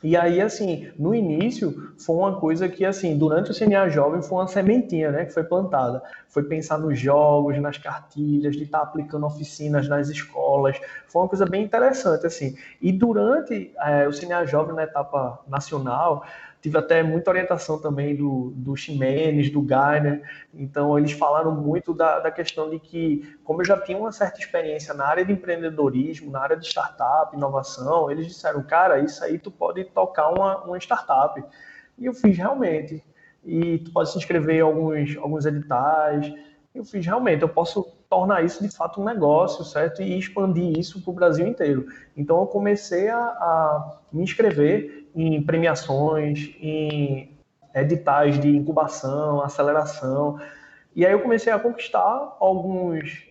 E aí, assim, no início, foi uma coisa que, assim, durante o CNA Jovem foi uma sementinha, né, que foi plantada. Foi pensar nos jogos, nas cartilhas, de estar aplicando oficinas nas escolas. Foi uma coisa bem interessante, assim. E durante o CNA Jovem, na etapa nacional, tive até muita orientação também do Ximenes, do Gainer. Então, eles falaram muito da questão de que, como eu já tinha uma certa experiência na área de empreendedorismo, na área de startup, inovação, eles disseram, cara, isso aí tu pode tocar uma startup. E eu fiz realmente. E tu pode se inscrever em alguns editais. Eu fiz realmente, eu posso tornar isso de fato um negócio, certo? E expandir isso para o Brasil inteiro. Então eu comecei a me inscrever em premiações, em editais de incubação, aceleração. E aí eu comecei a conquistar alguns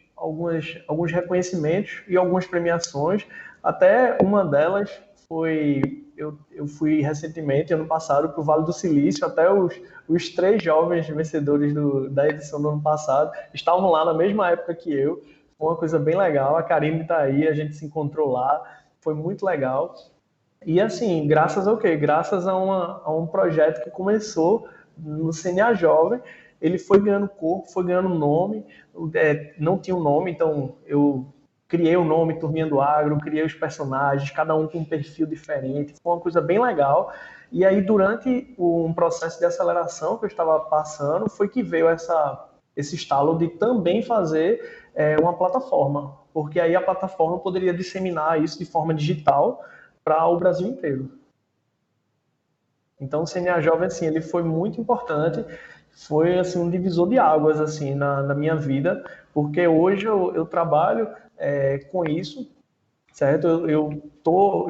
reconhecimentos e algumas premiações. Até uma delas foi, eu fui recentemente, ano passado, para o Vale do Silício. Até os 3 jovens vencedores da edição do ano passado estavam lá na mesma época que eu. Foi uma coisa bem legal. A Karine está aí, a gente se encontrou lá. Foi muito legal. E assim, graças ao quê? Graças a um projeto que começou no CNA Jovem, ele foi ganhando corpo, foi ganhando nome, não tinha um nome, então eu criei o nome Turminha do Agro, criei os personagens, cada um com um perfil diferente, foi uma coisa bem legal. E aí, durante um processo de aceleração que eu estava passando, foi que veio esse estalo de também fazer uma plataforma, porque aí a plataforma poderia disseminar isso de forma digital para o Brasil inteiro. Então, o CNA Jovem, assim, ele foi muito importante, foi assim, um divisor de águas assim, na minha vida, porque hoje eu trabalho com isso, certo?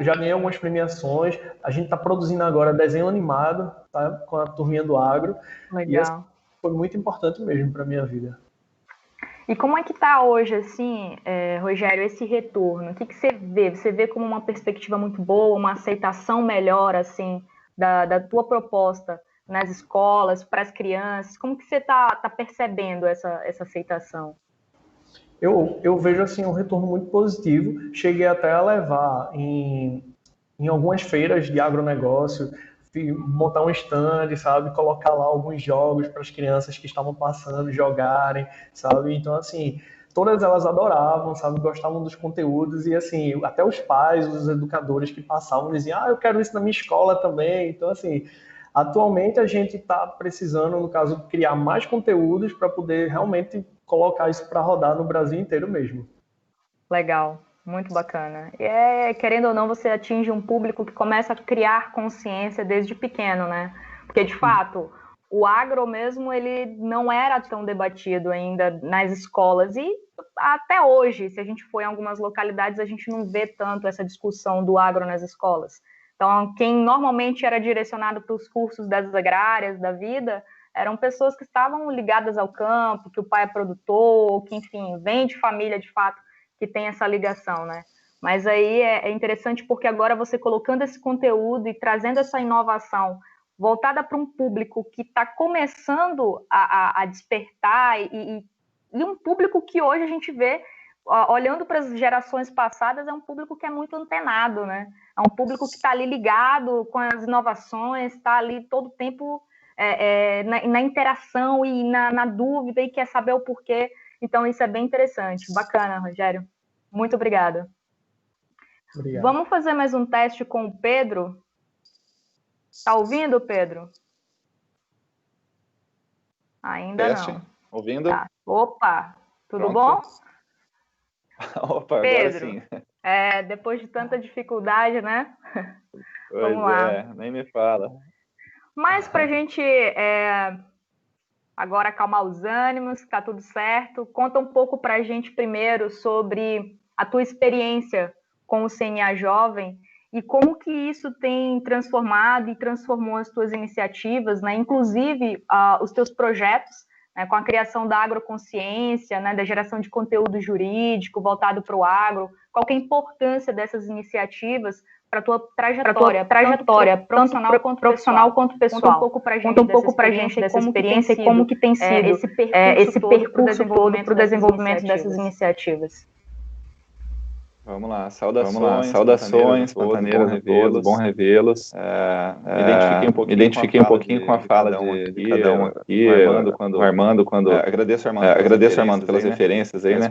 Já ganhei algumas premiações, a gente está produzindo agora desenho animado, tá? Com a Turminha do Agro. Legal. E assim, foi muito importante mesmo para a minha vida. E como é que está hoje, assim, Rogério, esse retorno? O que você vê? Você vê como uma perspectiva muito boa, uma aceitação melhor, assim, da tua proposta nas escolas, para as crianças? Como que você está percebendo essa aceitação? Eu vejo, assim, um retorno muito positivo. Cheguei até a levar em algumas feiras de agronegócio, montar um stand, sabe? Colocar lá alguns jogos para as crianças que estavam passando jogarem, sabe? Então, assim, todas elas adoravam, sabe? Gostavam dos conteúdos e, assim, até os pais, os educadores que passavam diziam, eu quero isso na minha escola também. Então, assim, atualmente a gente está precisando, no caso, criar mais conteúdos para poder realmente colocar isso para rodar no Brasil inteiro mesmo. Legal. Muito bacana. E querendo ou não, você atinge um público que começa a criar consciência desde pequeno, né? Porque, de fato, o agro mesmo, ele não era tão debatido ainda nas escolas. E até hoje, se a gente for em algumas localidades, a gente não vê tanto essa discussão do agro nas escolas. Então, quem normalmente era direcionado para os cursos das agrárias da vida eram pessoas que estavam ligadas ao campo, que o pai é produtor, que, enfim, vem de família, de fato, que tem essa ligação, né? Mas aí é interessante porque agora você colocando esse conteúdo e trazendo essa inovação voltada para um público que está começando a despertar e um público que hoje a gente vê, olhando para as gerações passadas, é um público que é muito antenado, né? É um público que está ali ligado com as inovações, está ali todo o tempo na interação e na dúvida e quer saber o porquê. Então, isso é bem interessante. Bacana, Rogério. Muito obrigada. Obrigado. Vamos fazer mais um teste com o Pedro? Tá ouvindo, Pedro? Ainda teste. Não. Ouvindo? Tá. Opa, tudo Pronto. bom? Opa, Pedro, agora sim. Depois de tanta dificuldade, né? Pois Vamos lá. Nem me fala. Mas para a gente agora acalmar os ânimos, tá tudo certo. Conta um pouco para a gente primeiro sobre a tua experiência com o CNA Jovem e como que isso tem transformado e transformou as tuas iniciativas, né? Inclusive os teus projetos, né? Com a criação da agroconsciência, né? Da geração de conteúdo jurídico voltado para o agro. Qual que é a importância dessas iniciativas para a tua trajetória, tanto profissional quanto pessoal. Conta um pouco para a gente dessa experiência e como que tem sido esse percurso todo para o desenvolvimento dessas iniciativas. Vamos lá, saudações, pantaneiros, bom revê-los. Me identifiquei um pouquinho com a fala de cada um aqui, o Armando, quando agradeço, Armando, pelas referências aí, né?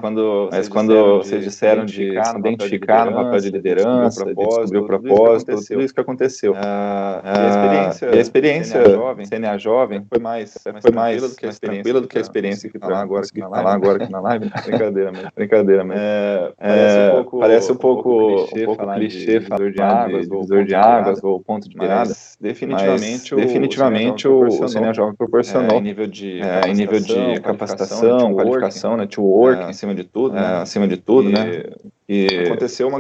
Mas quando vocês disseram de se identificar no papel de liderança, de descobrir o propósito, tudo isso que aconteceu. E a experiência CNA Jovem foi mais tranquila do que a experiência que falar agora aqui na live. Brincadeira, mas parece um pouco clichê falar de divisor de águas ou ponto de virada, definitivamente o CNA Jovem proporcionou em nível de capacitação, qualificação, networking, acima de tudo, né? E aconteceu uma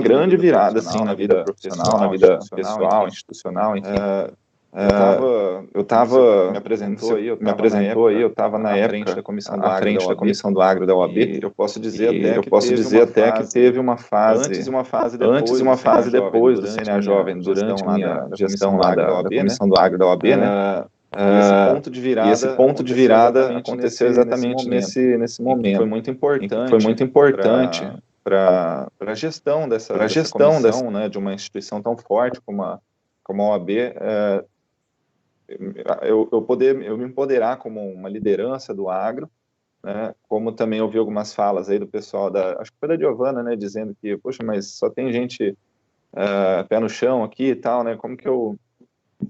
grande virada assim na vida profissional, na vida pessoal, institucional, enfim. Me apresentou aí, eu estava na época à frente da comissão do agro da OAB. E eu posso dizer até que teve uma fase antes e uma fase depois do CNA Jovem, durante a minha gestão lá da comissão do agro da OAB, né? E esse ponto de virada aconteceu exatamente nesse momento. Que foi muito importante para a gestão dessa comissão, né, de uma instituição tão forte como a OAB. Eu me empoderar como uma liderança do agro, né, como também ouvi algumas falas aí do pessoal acho que foi da Giovana, né, dizendo que, poxa, mas só tem gente pé no chão aqui e tal, né, como que eu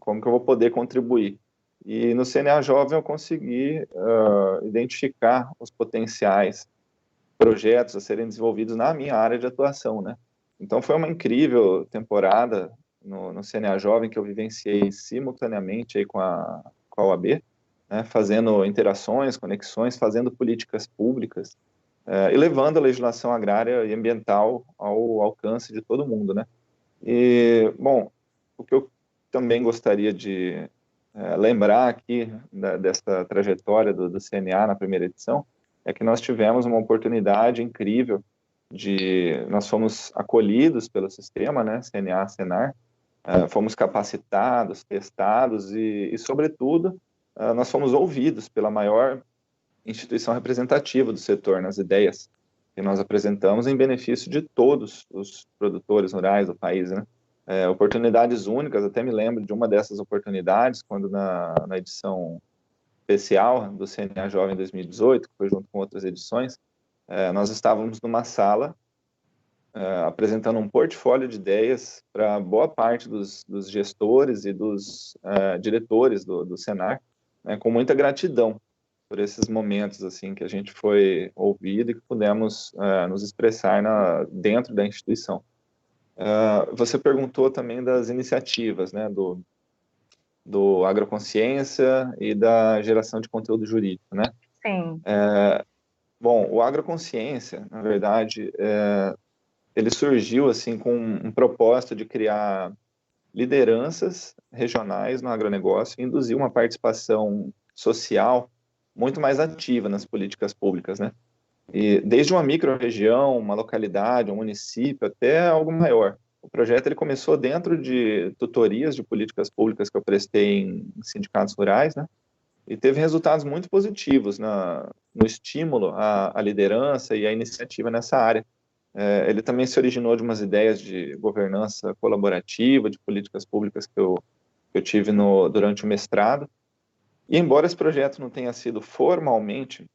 vou poder contribuir? E no CNA Jovem eu consegui identificar os potenciais projetos a serem desenvolvidos na minha área de atuação, né. Então foi uma incrível temporada no CNA Jovem, que eu vivenciei simultaneamente aí com a OAB, né, fazendo interações, conexões, fazendo políticas públicas e levando a legislação agrária e ambiental ao alcance de todo mundo, né. E, bom, o que eu também gostaria de lembrar aqui dessa trajetória do CNA na primeira edição é que nós tivemos uma oportunidade incrível nós fomos acolhidos pelo sistema, né, CNA, Senar, fomos capacitados, testados e sobretudo, nós fomos ouvidos pela maior instituição representativa do setor nas ideias que nós apresentamos em benefício de todos os produtores rurais do país, né? Oportunidades únicas, até me lembro de uma dessas oportunidades, quando na edição especial do CNA Jovem 2018, que foi junto com outras edições, nós estávamos numa sala apresentando um portfólio de ideias para boa parte dos gestores e dos diretores do Senar, né, com muita gratidão por esses momentos assim que a gente foi ouvido e que pudemos nos expressar dentro da instituição. Você perguntou também das iniciativas, né, do Agroconsciência e da geração de conteúdo jurídico, né? Sim. Bom, o Agroconsciência, na verdade, ele surgiu assim com um propósito de criar lideranças regionais no agronegócio e induzir uma participação social muito mais ativa nas políticas públicas, né? E desde uma micro-região, uma localidade, um município, até algo maior. O projeto ele começou dentro de tutorias de políticas públicas que eu prestei em sindicatos rurais, né? E teve resultados muito positivos no estímulo à liderança e à iniciativa nessa área. Ele também se originou de umas ideias de governança colaborativa, de políticas públicas que eu tive durante o mestrado. E embora esse projeto não tenha sido formalmente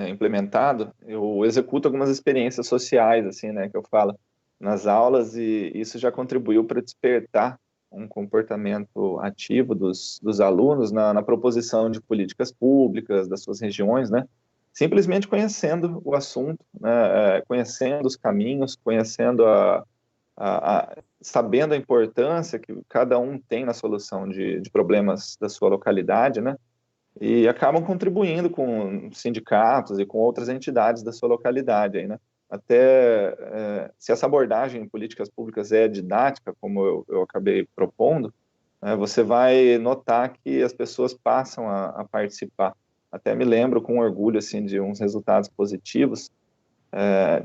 implementado, eu executo algumas experiências sociais, assim, né, que eu falo nas aulas, e isso já contribuiu para despertar um comportamento ativo dos alunos na proposição de políticas públicas das suas regiões, né, simplesmente conhecendo o assunto, né, conhecendo os caminhos, conhecendo sabendo a importância que cada um tem na solução de problemas da sua localidade, né, e acabam contribuindo com sindicatos e com outras entidades da sua localidade, aí, né. Até se essa abordagem em políticas públicas é didática, como eu acabei propondo, você vai notar que as pessoas passam a participar. Até me lembro com orgulho assim, de uns resultados positivos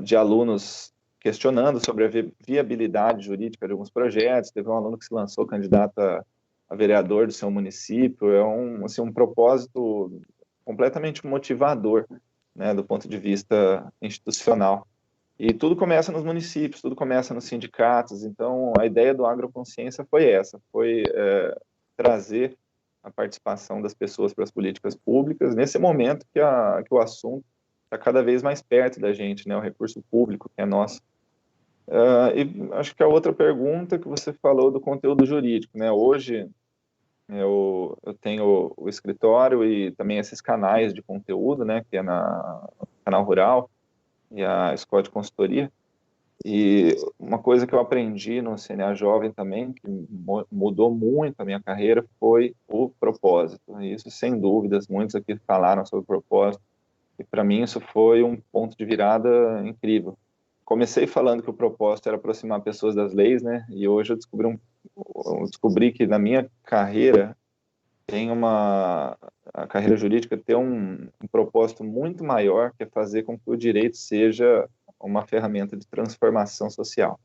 de alunos questionando sobre a viabilidade jurídica de alguns projetos. Teve um aluno que se lançou candidato a vereador do seu município. É um propósito completamente motivador, né, do ponto de vista institucional. E tudo começa nos municípios, tudo começa nos sindicatos. Então, a ideia do Agroconsciência foi essa, foi trazer a participação das pessoas para as políticas públicas, nesse momento que o assunto está cada vez mais perto da gente, né, o recurso público que é nosso. E acho que a outra pergunta que você falou do conteúdo jurídico, né, hoje eu tenho o escritório e também esses canais de conteúdo, né, que é o Canal Rural e a Escola de Consultoria. E uma coisa que eu aprendi no CNA Jovem também, que mudou muito a minha carreira, foi o propósito. E isso, sem dúvidas, muitos aqui falaram sobre o propósito, e para mim isso foi um ponto de virada incrível. Comecei falando que o propósito era aproximar pessoas das leis, né? E hoje eu descobri que na minha carreira a carreira jurídica tem um propósito muito maior, que é fazer com que o direito seja uma ferramenta de transformação social.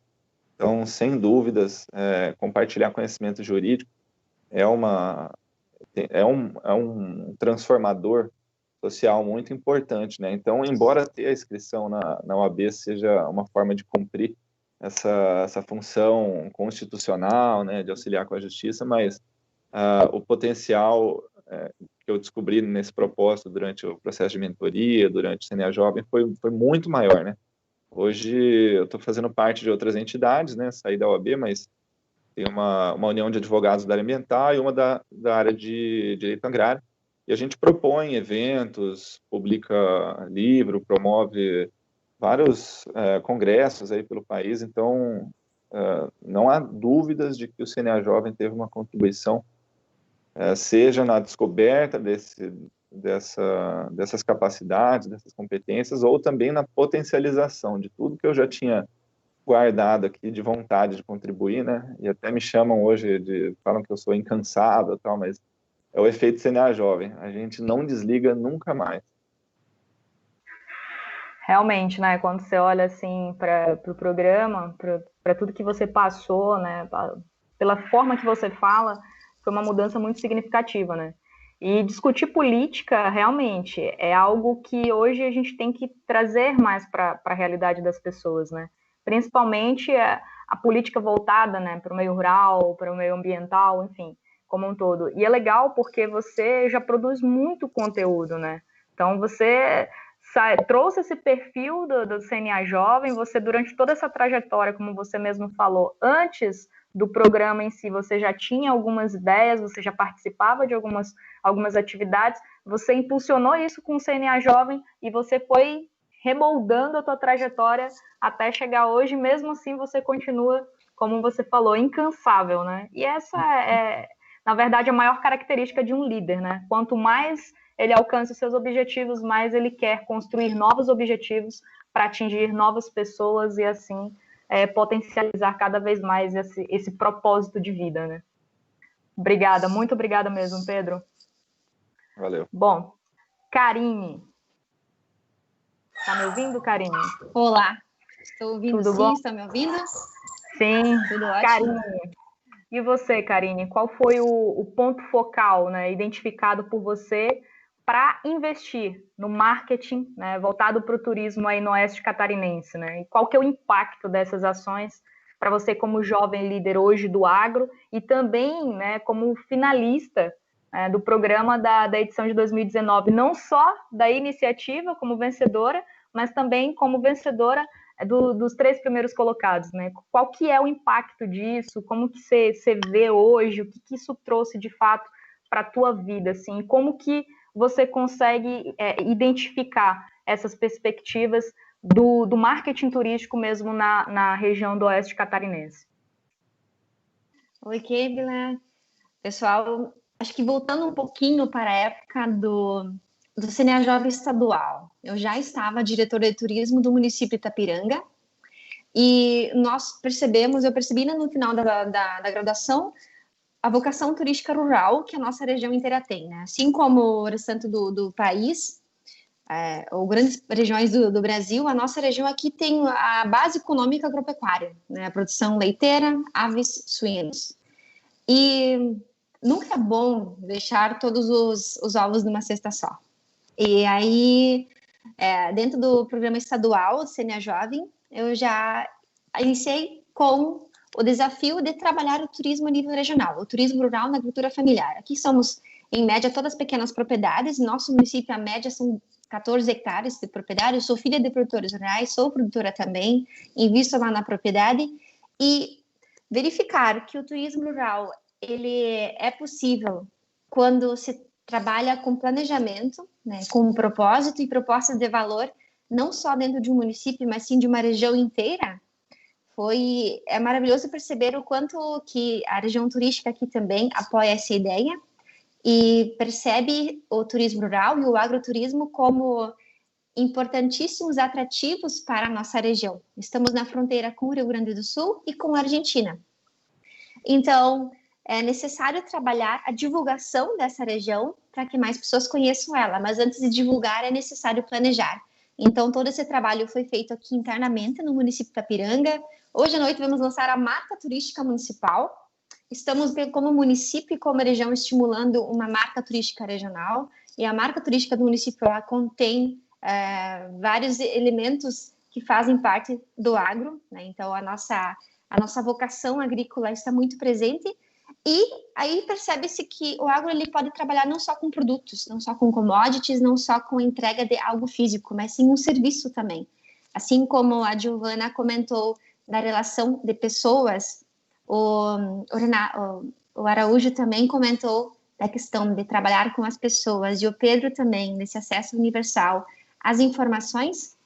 Então, sem dúvidas, compartilhar conhecimento jurídico é um transformador social muito importante, né? Então, embora ter a inscrição na OAB seja uma forma de cumprir essa função constitucional, né, de auxiliar com a justiça, mas o potencial que eu descobri nesse propósito durante o processo de mentoria, durante o CNA Jovem, foi muito maior, né? Hoje eu estou fazendo parte de outras entidades, né? Saí da OAB, mas tem uma união de advogados da área ambiental e uma da área de direito agrário. E a gente propõe eventos, publica livro, promove vários congressos aí pelo país. Então, não há dúvidas de que o CNA Jovem teve uma contribuição, seja na descoberta dessas capacidades, dessas competências, ou também na potencialização de tudo que eu já tinha guardado aqui de vontade de contribuir, né? E até me chamam hoje, falam que eu sou incansável, tal, mas é o efeito CNA Jovem. A gente não desliga nunca mais. Realmente, né, quando você olha assim para o programa, para tudo que você passou, né, pela forma que você fala, foi uma mudança muito significativa, né? E discutir política, realmente, é algo que hoje a gente tem que trazer mais para a realidade das pessoas, né? Principalmente a política voltada, né, para o meio rural, para o meio ambiental, enfim, como um todo. E é legal porque você já produz muito conteúdo, né? Então, você trouxe esse perfil do CNA Jovem, você durante toda essa trajetória, como você mesmo falou, antes do programa em si, você já tinha algumas ideias, você já participava de algumas atividades, você impulsionou isso com o CNA Jovem e você foi remoldando a tua trajetória até chegar hoje, mesmo assim você continua, como você falou, incansável, né? E essa é, na verdade, a maior característica de um líder, né? Quanto mais ele alcança os seus objetivos, mais ele quer construir novos objetivos para atingir novas pessoas e assim potencializar cada vez mais esse propósito de vida, né? Obrigada, muito obrigada mesmo, Pedro. Valeu. Bom, Karine. Tá me ouvindo, Karine? Olá, estou ouvindo. Tudo sim, bom? Está me ouvindo? Sim. Tudo ótimo. Karine, e você, Karine, qual foi o ponto focal, né, identificado por você para investir no marketing, né, voltado para o turismo aí no Oeste Catarinense, né? E qual que é o impacto dessas ações para você como jovem líder hoje do agro e também, né, como finalista do programa da edição de 2019, não só da iniciativa como vencedora, mas também como vencedora dos 3 primeiros colocados, né? Qual que é o impacto disso? Como que você vê hoje? O que isso trouxe de fato para a tua vida, assim? Como que você consegue identificar essas perspectivas do marketing turístico mesmo na região do Oeste Catarinense? Oi, Keila. Pessoal, acho que voltando um pouquinho para a época do CNA Jovem Estadual, eu já estava diretora de turismo do município de Itapiranga e eu percebi no final da graduação a vocação turística rural que a nossa região inteira tem, né? Assim como o restante do país, ou grandes regiões do Brasil, a nossa região aqui tem a base econômica agropecuária, né? A produção leiteira, aves, suínos. E nunca é bom deixar todos os ovos numa cesta só. E aí, dentro do programa estadual do CNA Jovem, eu já iniciei com o desafio de trabalhar o turismo a nível regional, o turismo rural na agricultura familiar. Aqui somos, em média, todas pequenas propriedades. Nosso município, a média, são 14 hectares de propriedade. Eu sou filha de produtores rurais, sou produtora também, invisto lá na propriedade. E verificar que o turismo rural ele é possível quando se trabalha com planejamento, né, com propósito e propostas de valor, não só dentro de um município, mas sim de uma região inteira. É maravilhoso perceber o quanto que a região turística aqui também apoia essa ideia e percebe o turismo rural e o agroturismo como importantíssimos atrativos para a nossa região. Estamos na fronteira com o Rio Grande do Sul e com a Argentina. Então, é necessário trabalhar a divulgação dessa região para que mais pessoas conheçam ela, mas antes de divulgar é necessário planejar. Então, todo esse trabalho foi feito aqui internamente no município de Itapiranga. Hoje à noite vamos lançar a marca turística municipal. Estamos, como município e como região, estimulando uma marca turística regional. E a marca turística do município ela contém vários elementos que fazem parte do agro, né? Então, a nossa vocação agrícola está muito presente. E aí percebe-se que o agro ele pode trabalhar não só com produtos, não só com commodities, não só com entrega de algo físico, mas sim um serviço também. Assim como a Giovana comentou da relação de pessoas, o Araújo também comentou da questão de trabalhar com as pessoas, e o Pedro também, nesse acesso universal às informações.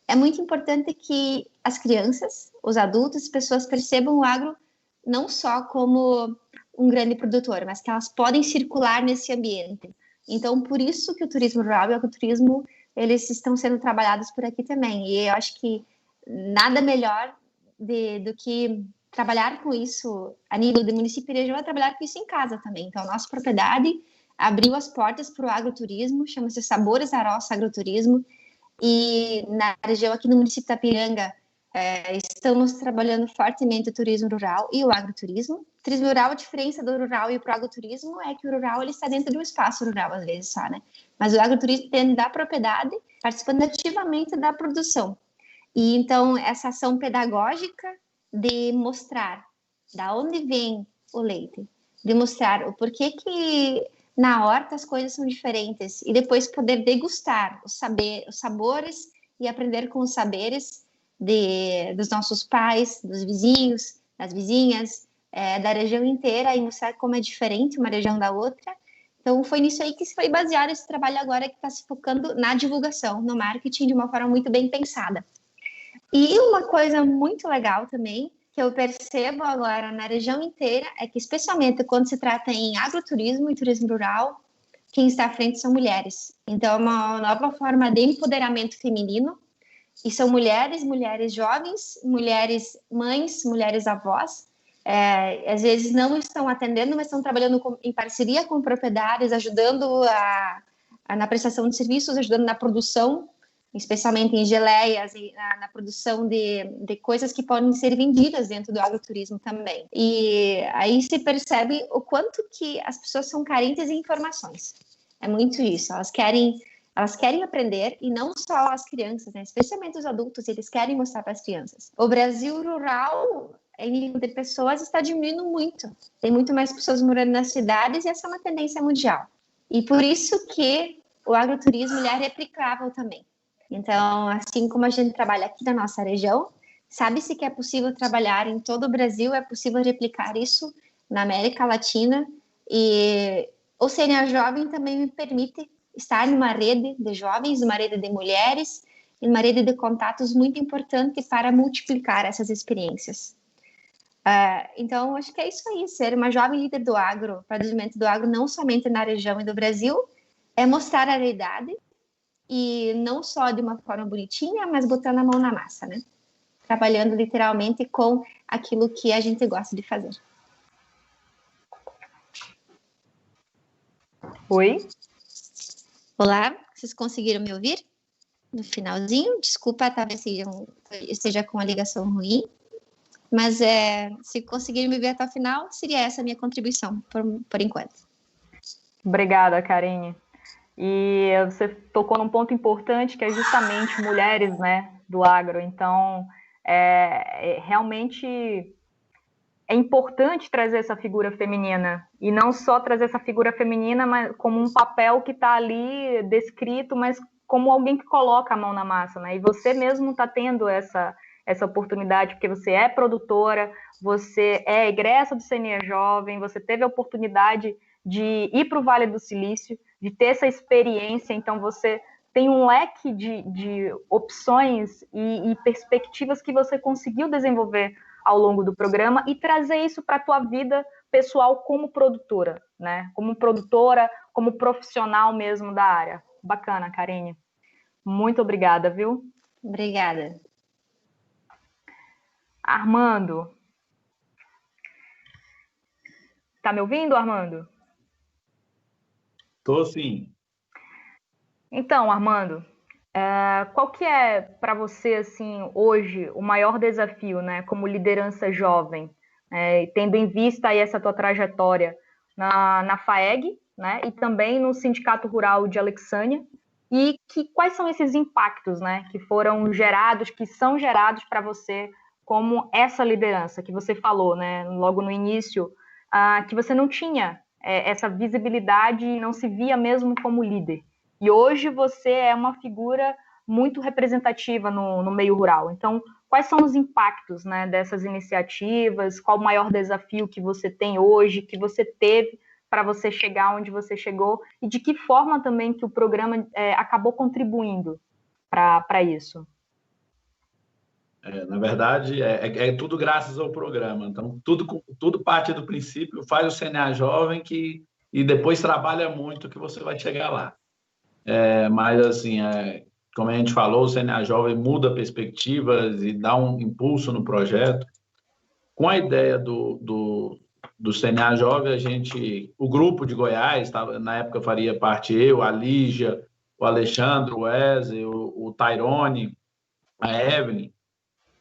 É muito importante que as crianças, os adultos, as pessoas percebam o agro não só como um grande produtor, mas que elas podem circular nesse ambiente. Então, por isso que o turismo rural e o agroturismo, eles estão sendo trabalhados por aqui também. E eu acho que nada melhor do que trabalhar com isso a nível de município e região, é trabalhar com isso em casa também. Então, a nossa propriedade abriu as portas para o agroturismo, chama-se Sabores da Roça Agroturismo, E na região aqui no município da Piranga, estamos trabalhando fortemente o turismo rural e o agroturismo. O turismo rural, a diferença do rural e o agroturismo é que o rural ele está dentro de um espaço rural, às vezes só, né? Mas o agroturismo dentro da propriedade, participando ativamente da produção. E então, essa ação pedagógica de mostrar da onde vem o leite, de mostrar o porquê que na horta as coisas são diferentes e depois poder degustar os sabores e aprender com os saberes dos nossos pais, dos vizinhos, das vizinhas, da região inteira e mostrar como é diferente uma região da outra. Então, foi nisso aí que foi baseado esse trabalho agora que está se focando na divulgação, no marketing, de uma forma muito bem pensada. E uma coisa muito legal também, que eu percebo agora na região inteira, é que especialmente quando se trata em agroturismo e turismo rural, quem está à frente são mulheres. Então, é uma nova forma de empoderamento feminino, e são mulheres jovens, mulheres mães, mulheres avós, às vezes não estão atendendo, mas estão trabalhando em parceria com propriedades, ajudando na prestação de serviços, ajudando na produção, especialmente em geleias e na produção de coisas que podem ser vendidas dentro do agroturismo também. E aí se percebe o quanto que as pessoas são carentes de informações. É muito isso, elas querem aprender, e não só as crianças, né? Especialmente os adultos, eles querem mostrar para as crianças. O Brasil rural, em nível de pessoas, está diminuindo muito. Tem muito mais pessoas morando nas cidades, e essa é uma tendência mundial. E por isso que o agroturismo ele é replicável também. Então, assim como a gente trabalha aqui na nossa região, sabe-se que é possível trabalhar em todo o Brasil, é possível replicar isso na América Latina, e o CNA Jovem também me permite estar numa rede de jovens, uma rede de mulheres, e uma rede de contatos muito importante para multiplicar essas experiências. Então, acho que é isso aí, ser uma jovem líder do agro, para o desenvolvimento do agro, não somente na região e do Brasil, é mostrar a realidade, e não só de uma forma bonitinha, mas botando a mão na massa, né? Trabalhando literalmente com aquilo que a gente gosta de fazer. Oi? Olá, vocês conseguiram me ouvir? No finalzinho, desculpa, talvez esteja com a ligação ruim, mas se conseguirem me ver até o final, seria essa a minha contribuição, por enquanto. Obrigada, Karine. E você tocou num ponto importante, que é justamente mulheres, né, do agro. Então, realmente é importante trazer essa figura feminina, e não só trazer essa figura feminina, mas como um papel que está ali descrito, mas como alguém que coloca a mão na massa, né? E você mesmo está tendo essa oportunidade, porque você é produtora, você é egressa do CNA Jovem, você teve a oportunidade de ir para o Vale do Silício, de ter essa experiência, então você tem um leque de opções e perspectivas que você conseguiu desenvolver ao longo do programa e trazer isso para a tua vida pessoal como produtora, né? Como produtora, como profissional mesmo da área. Bacana, Karine. Muito obrigada, viu? Obrigada. Armando. Tá me ouvindo, Armando? Tô sim. Então, Armando, qual que é para você, assim, hoje, o maior desafio, né, como liderança jovem, tendo em vista aí essa tua trajetória na FAEG, né, e também no Sindicato Rural de Alexânia, e quais são esses impactos, né, que foram gerados, que são gerados para você como essa liderança que você falou, né, logo no início, que você não tinha essa visibilidade e não se via mesmo como líder. E hoje você é uma figura muito representativa no meio rural. Então, quais são os impactos, né, dessas iniciativas? Qual o maior desafio que você tem hoje, que você teve para você chegar onde você chegou? E de que forma também que o programa acabou contribuindo para isso? Na verdade, é tudo graças ao programa. Então, tudo parte do princípio, faz o CNA Jovem e depois trabalha muito que você vai chegar lá. Mas, assim, como a gente falou, o CNA Jovem muda perspectivas e dá um impulso no projeto. Com a ideia do CNA Jovem, o grupo de Goiás, na época faria parte eu, a Lígia, o Alexandre, o Wesley, o Tairone, a Evelyn.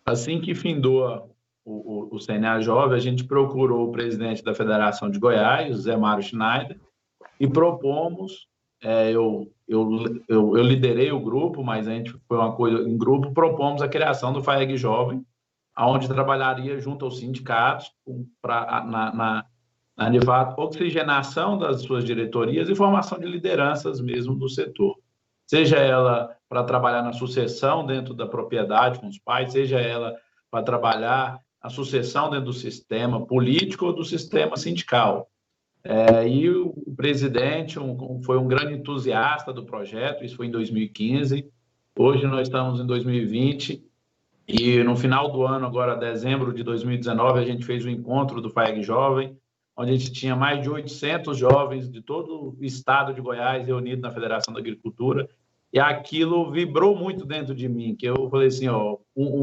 Assim que findou o CNA Jovem, a gente procurou o presidente da Federação de Goiás, Zé Mário Schneider, e propomos, eu liderei o grupo, mas a gente foi uma coisa em grupo, propomos a criação do FAEG Jovem, onde trabalharia junto aos sindicatos na de fato, oxigenação das suas diretorias e formação de lideranças mesmo do setor. Seja ela para trabalhar na sucessão dentro da propriedade com os pais, seja ela para trabalhar a sucessão dentro do sistema político ou do sistema sindical. E o presidente foi um grande entusiasta do projeto, isso foi em 2015, hoje nós estamos em 2020, e no final do ano, agora dezembro de 2019, a gente fez o encontro do FAEG Jovem, onde a gente tinha mais de 800 jovens de todo o estado de Goiás reunidos na Federação da Agricultura, e aquilo vibrou muito dentro de mim, que eu falei assim,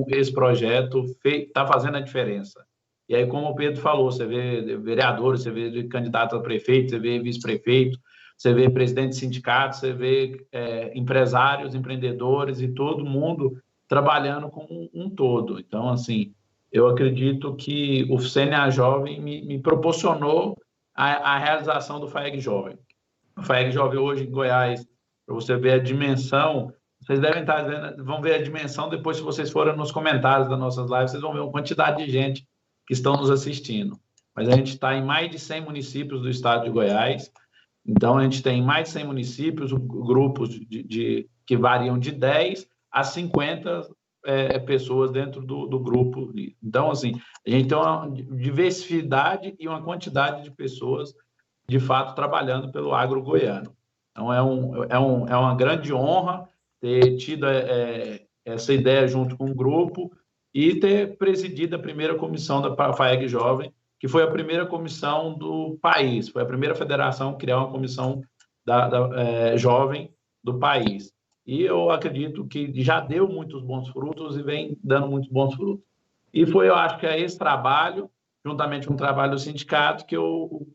esse projeto está fazendo a diferença. E aí, como o Pedro falou, você vê vereadores, você vê candidato a prefeito, você vê vice-prefeito, você vê presidente de sindicato, você vê empresários, empreendedores e todo mundo trabalhando como um todo. Então, assim, eu acredito que o CNA Jovem me proporcionou a realização do FAEG Jovem. O FAEG Jovem hoje em Goiás, para você ver a dimensão, vocês devem estar vendo, vão ver a dimensão depois, se vocês forem nos comentários das nossas lives, vocês vão ver uma quantidade de gente que estão nos assistindo. Mas a gente está em mais de 100 municípios do estado de Goiás, então a gente tem mais de 100 municípios, grupos que variam de 10 a 50 pessoas dentro do grupo. Então, assim, a gente tem uma diversidade e uma quantidade de pessoas, de fato, trabalhando pelo agro goiano. Então, é uma grande honra ter tido essa ideia junto com o grupo e ter presidido a primeira comissão da FAEG Jovem, que foi a primeira comissão do país, foi a primeira federação a criar uma comissão jovem do país. E eu acredito que já deu muitos bons frutos e vem dando muitos bons frutos. E eu acho que é esse trabalho, juntamente com o trabalho do sindicato, que eu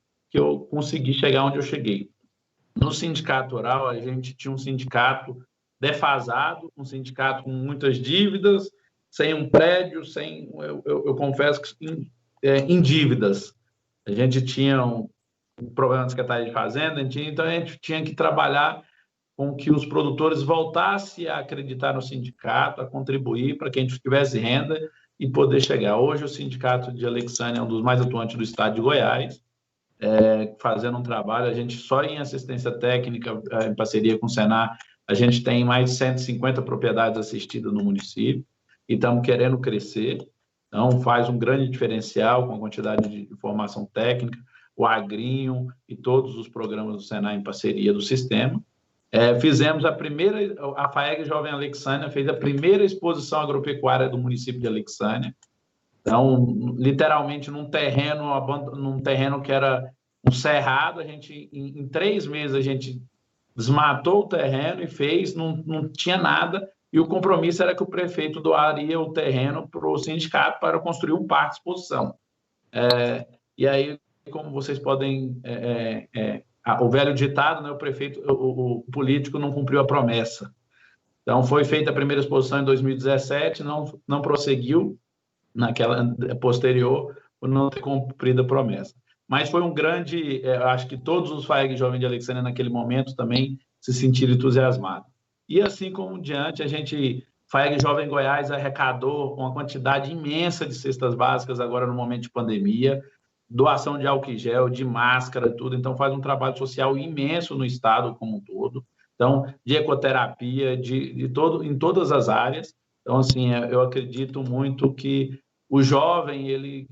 consegui chegar onde eu cheguei. No sindicato rural, a gente tinha um sindicato defasado, um sindicato com muitas dívidas, sem um prédio, eu confesso que em dívidas. A gente tinha um problema de Secretaria de Fazenda, então a gente tinha que trabalhar com que os produtores voltassem a acreditar no sindicato, a contribuir para que a gente tivesse renda e poder chegar. Hoje o sindicato de Alexânia é um dos mais atuantes do estado de Goiás, fazendo um trabalho, a gente só em assistência técnica, em parceria com o Senar, a gente tem mais de 150 propriedades assistidas no município e estamos querendo crescer. Então, faz um grande diferencial com a quantidade de formação técnica, o Agrinho e todos os programas do Senar em parceria do sistema. Fizemos a FAEG Jovem Alexânia fez a primeira exposição agropecuária do município de Alexânia. Então, literalmente, num terreno que era um cerrado, em 3 meses, a gente desmatou o terreno e fez, não tinha nada, e o compromisso era que o prefeito doaria o terreno para o sindicato para construir um parque de exposição. E aí, como vocês podem... o velho ditado, né, o político não cumpriu a promessa. Então, foi feita a primeira exposição em 2017, não prosseguiu naquela posterior, por não ter cumprido a promessa. Mas foi um grande... acho que todos os FAEG Jovem de Alexânia, naquele momento, também se sentiram entusiasmados. E assim como diante, FAEG Jovem Goiás arrecadou uma quantidade imensa de cestas básicas agora no momento de pandemia, doação de álcool em gel, de máscara, tudo. Então, faz um trabalho social imenso no estado como um todo. Então, de ecoterapia, em todas as áreas. Então, assim, eu acredito muito que o jovem,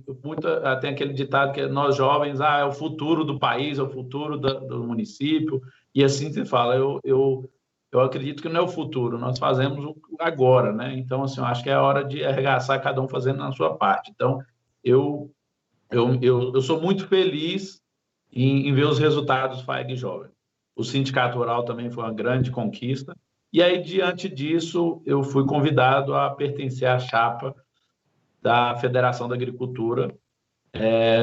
tem aquele ditado que nós jovens, é o futuro do país, é o futuro do município, e assim se fala. Eu acredito que não é o futuro, nós fazemos agora, né? Então, assim, eu acho que é a hora de arregaçar, cada um fazendo na sua parte. Então, eu sou muito feliz em ver os resultados do FAEG Jovem. O Sindicato Rural também foi uma grande conquista. E aí, diante disso, eu fui convidado a pertencer à chapa da Federação da Agricultura,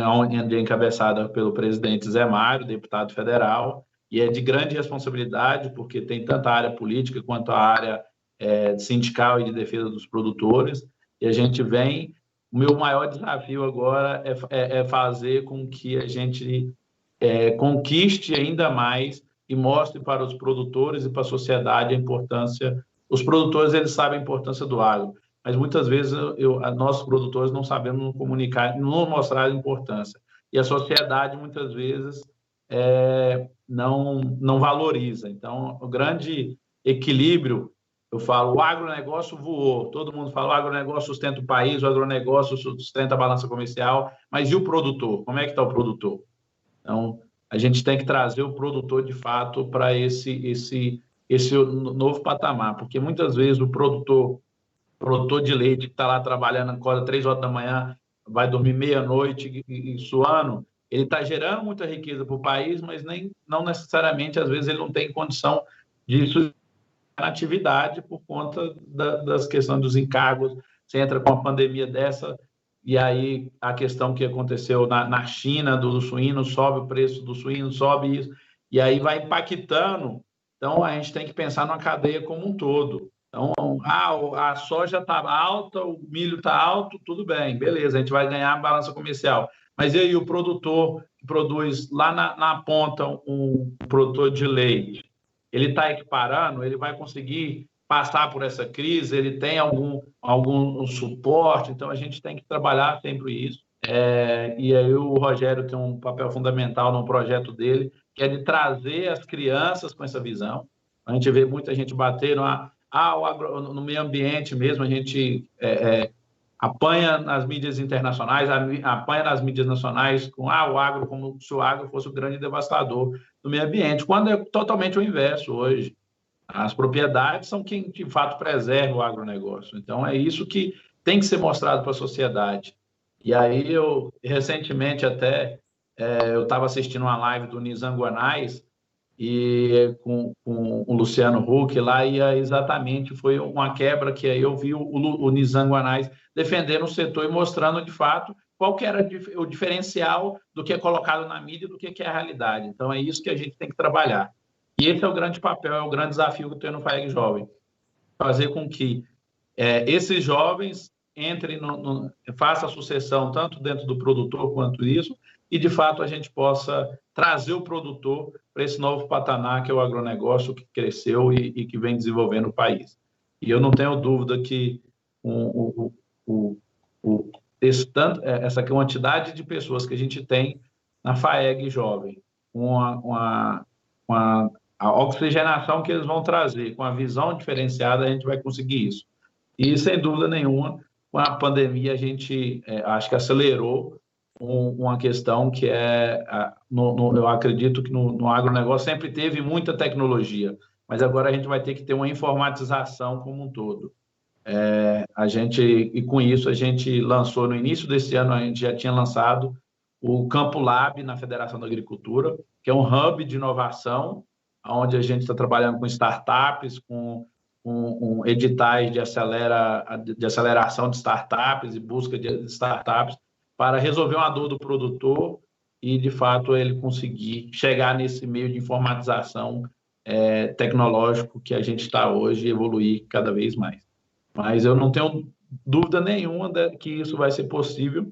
onde é encabeçada pelo presidente Zé Mário, deputado federal, e é de grande responsabilidade, porque tem tanto a área política quanto a área sindical e de defesa dos produtores, e a gente vem... O meu maior desafio agora é fazer com que a gente conquiste ainda mais e mostre para os produtores e para a sociedade a importância. Os produtores, eles sabem a importância do agro, mas muitas vezes nossos produtores não sabemos comunicar, não mostrar a importância. E a sociedade, muitas vezes, não valoriza. Então, o grande equilíbrio, eu falo, o agronegócio voou, todo mundo fala, o agronegócio sustenta o país, o agronegócio sustenta a balança comercial, mas e o produtor? Como é que está o produtor? Então, a gente tem que trazer o produtor, de fato, para esse novo patamar, porque muitas vezes o produtor de leite que está lá trabalhando, acorda 3 horas da manhã, vai dormir meia-noite e suando, ele está gerando muita riqueza para o país, mas não necessariamente, às vezes, ele não tem condição disso na atividade por conta das questões dos encargos. Você entra com uma pandemia dessa, e aí a questão que aconteceu na China do suíno, sobe o preço do suíno, sobe isso, e aí vai impactando. Então, a gente tem que pensar numa cadeia como um todo. Então, a soja está alta, o milho está alto, tudo bem, beleza, a gente vai ganhar a balança comercial. Mas e aí o produtor que produz lá na ponta, um produtor de leite, ele está equiparando, ele vai conseguir passar por essa crise, ele tem algum suporte, então a gente tem que trabalhar sempre isso. E aí o Rogério tem um papel fundamental no projeto dele, que é de trazer as crianças com essa visão. A gente vê muita gente bater no meio ambiente mesmo, a gente apanha nas mídias internacionais, apanha nas mídias nacionais com o agro, como se o agro fosse o grande devastador do meio ambiente, quando é totalmente o inverso hoje. As propriedades são quem, de fato, preserva o agronegócio. Então, é isso que tem que ser mostrado para a sociedade. E aí, recentemente, até, eu estava assistindo uma live do Nizam Anais, e com o Luciano Huck lá, e exatamente foi uma quebra que aí eu vi o Nizam Anais defendendo o setor e mostrando, de fato, qual que era o diferencial do que é colocado na mídia e do que é a realidade. Então, é isso que a gente tem que trabalhar. E esse é o grande papel, é o grande desafio que eu tenho no FAEG Jovem. Fazer com que esses jovens entrem, façam a sucessão tanto dentro do produtor quanto isso, e, de fato, a gente possa trazer o produtor para esse novo patamar que é o agronegócio, que cresceu e que vem desenvolvendo o país. E eu não tenho dúvida que essa quantidade de pessoas que a gente tem na FAEG Jovem, a oxigenação que eles vão trazer, com a visão diferenciada, a gente vai conseguir isso. E, sem dúvida nenhuma, com a pandemia, a gente acho que acelerou uma questão que eu acredito que no agronegócio sempre teve muita tecnologia, mas agora a gente vai ter que ter uma informatização como um todo. E com isso a gente lançou, no início desse ano, a gente já tinha lançado o Campo Lab na Federação da Agricultura, que é um hub de inovação, onde a gente está trabalhando com startups, com editais de aceleração de startups e busca de startups, para resolver uma dor do produtor e, de fato, ele conseguir chegar nesse meio de informatização tecnológico que a gente está hoje e evoluir cada vez mais. Mas eu não tenho dúvida nenhuma que isso vai ser possível,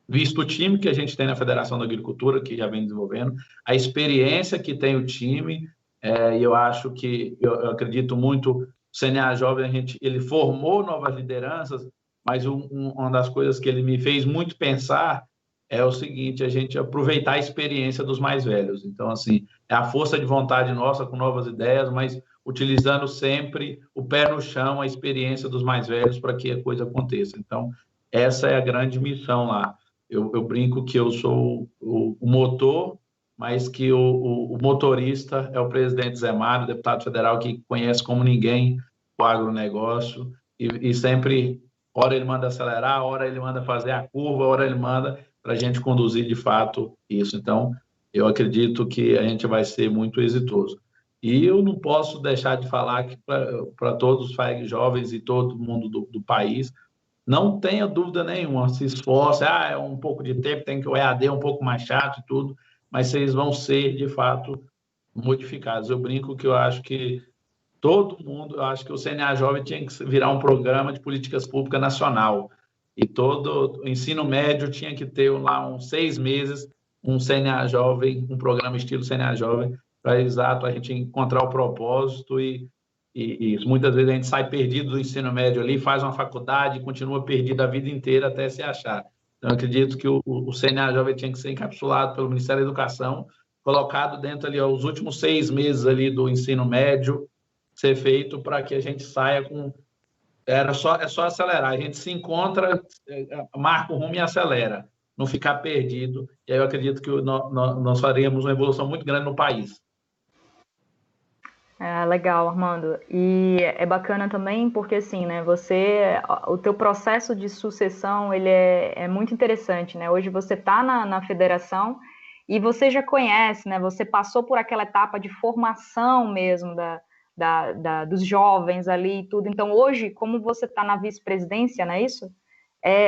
visto o time que a gente tem na Federação da Agricultura, que já vem desenvolvendo, a experiência que tem o time, e eu acredito muito, o CNA Jovem, ele formou novas lideranças, mas uma das coisas que ele me fez muito pensar é o seguinte, a gente aproveitar a experiência dos mais velhos. Então, assim, é a força de vontade nossa com novas ideias, mas utilizando sempre o pé no chão, a experiência dos mais velhos para que a coisa aconteça. Então, essa é a grande missão lá. Eu brinco que eu sou o motor, mas que o motorista é o presidente Zé Mário, deputado federal que conhece como ninguém o agronegócio e sempre... Hora ele manda acelerar, hora ele manda fazer a curva, hora ele manda para a gente conduzir de fato isso. Então, eu acredito que a gente vai ser muito exitoso. E eu não posso deixar de falar que para todos os FAEG Jovens e todo mundo do país, não tenha dúvida nenhuma, se esforce, é um pouco de tempo, tem que o EAD um pouco mais chato e tudo, mas vocês vão ser, de fato, modificadas. Eu brinco que eu acho que todo mundo, eu acho que o CNA Jovem tinha que virar um programa de políticas públicas nacional, e todo o ensino médio tinha que ter lá uns 6 meses um CNA Jovem, um programa estilo CNA Jovem, para exato a gente encontrar o propósito e muitas vezes a gente sai perdido do ensino médio ali, faz uma faculdade e continua perdido a vida inteira até se achar. Então, eu acredito que o CNA Jovem tinha que ser encapsulado pelo Ministério da Educação, colocado dentro ali, os últimos 6 meses ali do ensino médio, ser feito para que a gente saia com... É só acelerar, a gente se encontra, marca o rumo e acelera, não ficar perdido. E aí eu acredito que nós faremos uma evolução muito grande no país. Legal, Armando. E é bacana também porque, assim, né, o teu processo de sucessão, ele é muito interessante, né? Hoje você está na federação e você já conhece, né? Você passou por aquela etapa de formação mesmo dos jovens ali e tudo. Então, hoje, como você está na vice-presidência, não é isso?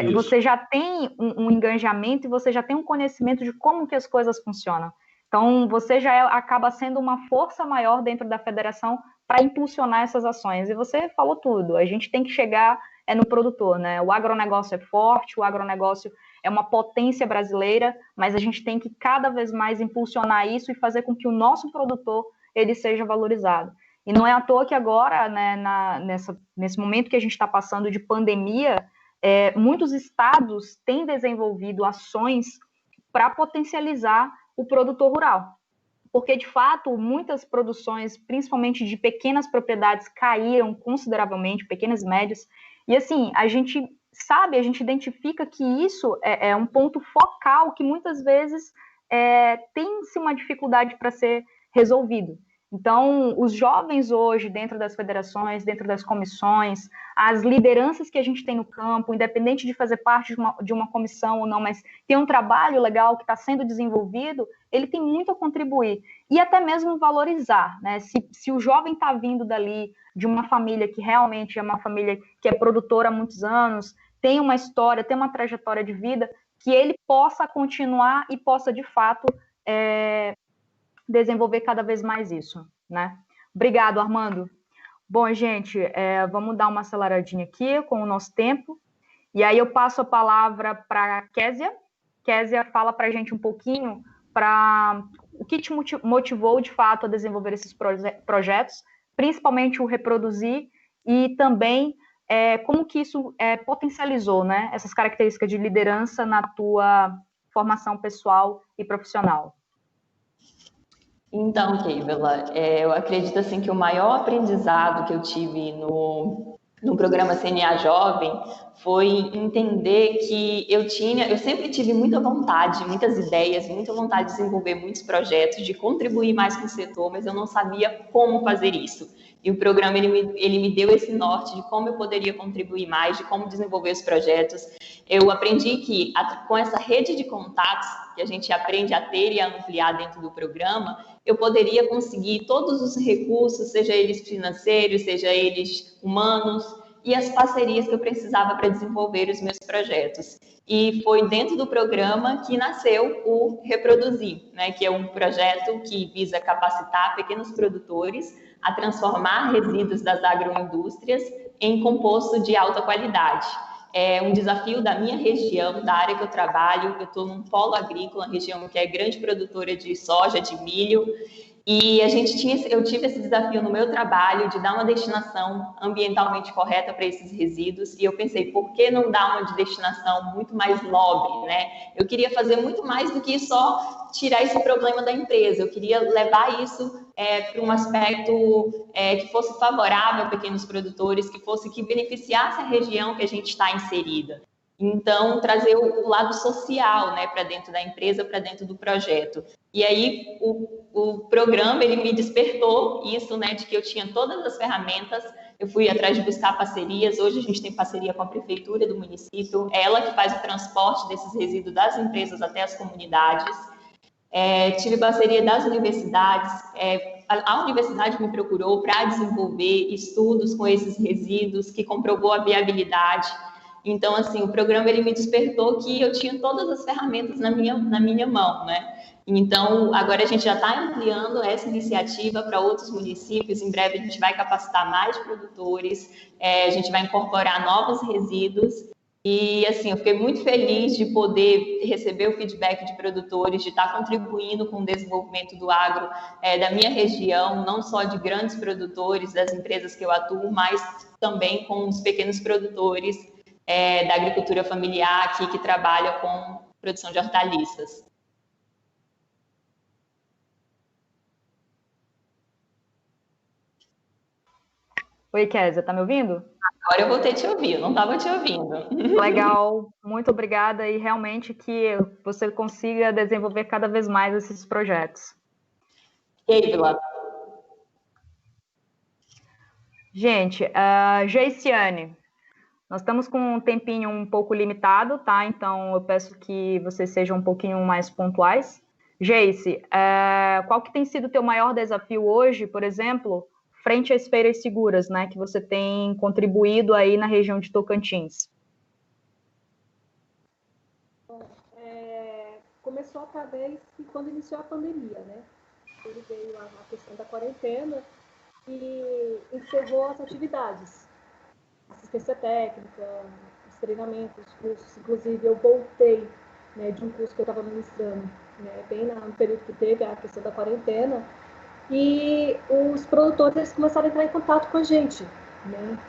Isso. Você já tem um engajamento e você já tem um conhecimento de como que as coisas funcionam. Então, você já acaba sendo uma força maior dentro da federação para impulsionar essas ações. E você falou tudo, a gente tem que chegar no produtor, né? O agronegócio é forte, o agronegócio é uma potência brasileira, mas a gente tem que cada vez mais impulsionar isso e fazer com que o nosso produtor ele seja valorizado. E não é à toa que agora, né, nesse momento que a gente está passando de pandemia, muitos estados têm desenvolvido ações para potencializar o produtor rural, porque, de fato, muitas produções, principalmente de pequenas propriedades, caíram consideravelmente, pequenas e médias, e, assim, a gente sabe, a gente identifica que isso é um ponto focal que, muitas vezes, tem-se uma dificuldade para ser resolvido. Então, os jovens hoje, dentro das federações, dentro das comissões, as lideranças que a gente tem no campo, independente de fazer parte de uma comissão ou não, mas tem um trabalho legal que está sendo desenvolvido, ele tem muito a contribuir. E até mesmo valorizar, né? Se o jovem está vindo dali, de uma família que realmente é uma família que é produtora há muitos anos, tem uma história, tem uma trajetória de vida, que ele possa continuar e possa, de fato, desenvolver cada vez mais isso, né? Obrigado, Armando. Bom, gente, vamos dar uma aceleradinha aqui com o nosso tempo, e aí eu passo a palavra para a Késia. Késia, fala para a gente um pouquinho para o que te motivou, de fato, a desenvolver esses projetos, principalmente o Reproduzir, e também como que isso potencializou, né, essas características de liderança na tua formação pessoal e profissional. Então, Keila, eu acredito assim que o maior aprendizado que eu tive no programa CNA Jovem foi entender que eu sempre tive muita vontade, muitas ideias, muita vontade de desenvolver muitos projetos, de contribuir mais com o setor, mas eu não sabia como fazer isso. E o programa ele me deu esse norte de como eu poderia contribuir mais, de como desenvolver os projetos. Eu aprendi que com essa rede de contatos que a gente aprende a ter e a ampliar dentro do programa, eu poderia conseguir todos os recursos, seja eles financeiros, seja eles humanos, e as parcerias que eu precisava para desenvolver os meus projetos. E foi dentro do programa que nasceu o Reproduzir, né, que é um projeto que visa capacitar pequenos produtores a transformar resíduos das agroindústrias em composto de alta qualidade. É um desafio da minha região, da área que eu trabalho. Eu estou num polo agrícola, uma região que é grande produtora de soja, de milho, e eu tive esse desafio no meu trabalho de dar uma destinação ambientalmente correta para esses resíduos, e eu pensei, por que não dar uma de destinação muito mais nobre, né? Eu queria fazer muito mais do que só tirar esse problema da empresa, eu queria levar isso para um aspecto que fosse favorável a pequenos produtores, que beneficiasse a região que a gente está inserida. Então, trazer o lado social, né, para dentro da empresa, para dentro do projeto. E aí, o programa, ele me despertou isso, né, de que eu tinha todas as ferramentas. Eu fui atrás de buscar parcerias. Hoje a gente tem parceria com a prefeitura do município, é ela que faz o transporte desses resíduos das empresas até as comunidades. Tive parceria das universidades. A universidade me procurou para desenvolver estudos com esses resíduos, que comprovou a viabilidade. Então, assim, o programa ele me despertou que eu tinha todas as ferramentas na minha mão, né? Então, agora a gente já está ampliando essa iniciativa para outros municípios. Em breve a gente vai capacitar mais produtores, a gente vai incorporar novos resíduos. E, assim, eu fiquei muito feliz de poder receber o feedback de produtores, de estar contribuindo com o desenvolvimento do agro da minha região, não só de grandes produtores, das empresas que eu atuo, mas também com os pequenos produtores da agricultura familiar aqui, que trabalha com produção de hortaliças. Oi, Kézia, tá me ouvindo? Agora eu voltei a te ouvir, eu não estava te ouvindo. Legal, muito obrigada e realmente que você consiga desenvolver cada vez mais esses projetos. Keila. Gente, Geiciane, nós estamos com um tempinho um pouco limitado, tá? Então eu peço que vocês sejam um pouquinho mais pontuais. Geice, qual que tem sido o teu maior desafio hoje, por exemplo, frente às feiras seguras, né, que você tem contribuído aí na região de Tocantins? Começou através de quando iniciou a pandemia, né? Ele veio a questão da quarentena e encerrou as atividades, assistência técnica, os treinamentos, os cursos. Inclusive, eu voltei, né, de um curso que eu estava ministrando, né, bem no período que teve a questão da quarentena, e os produtores começaram a entrar em contato com a gente, né,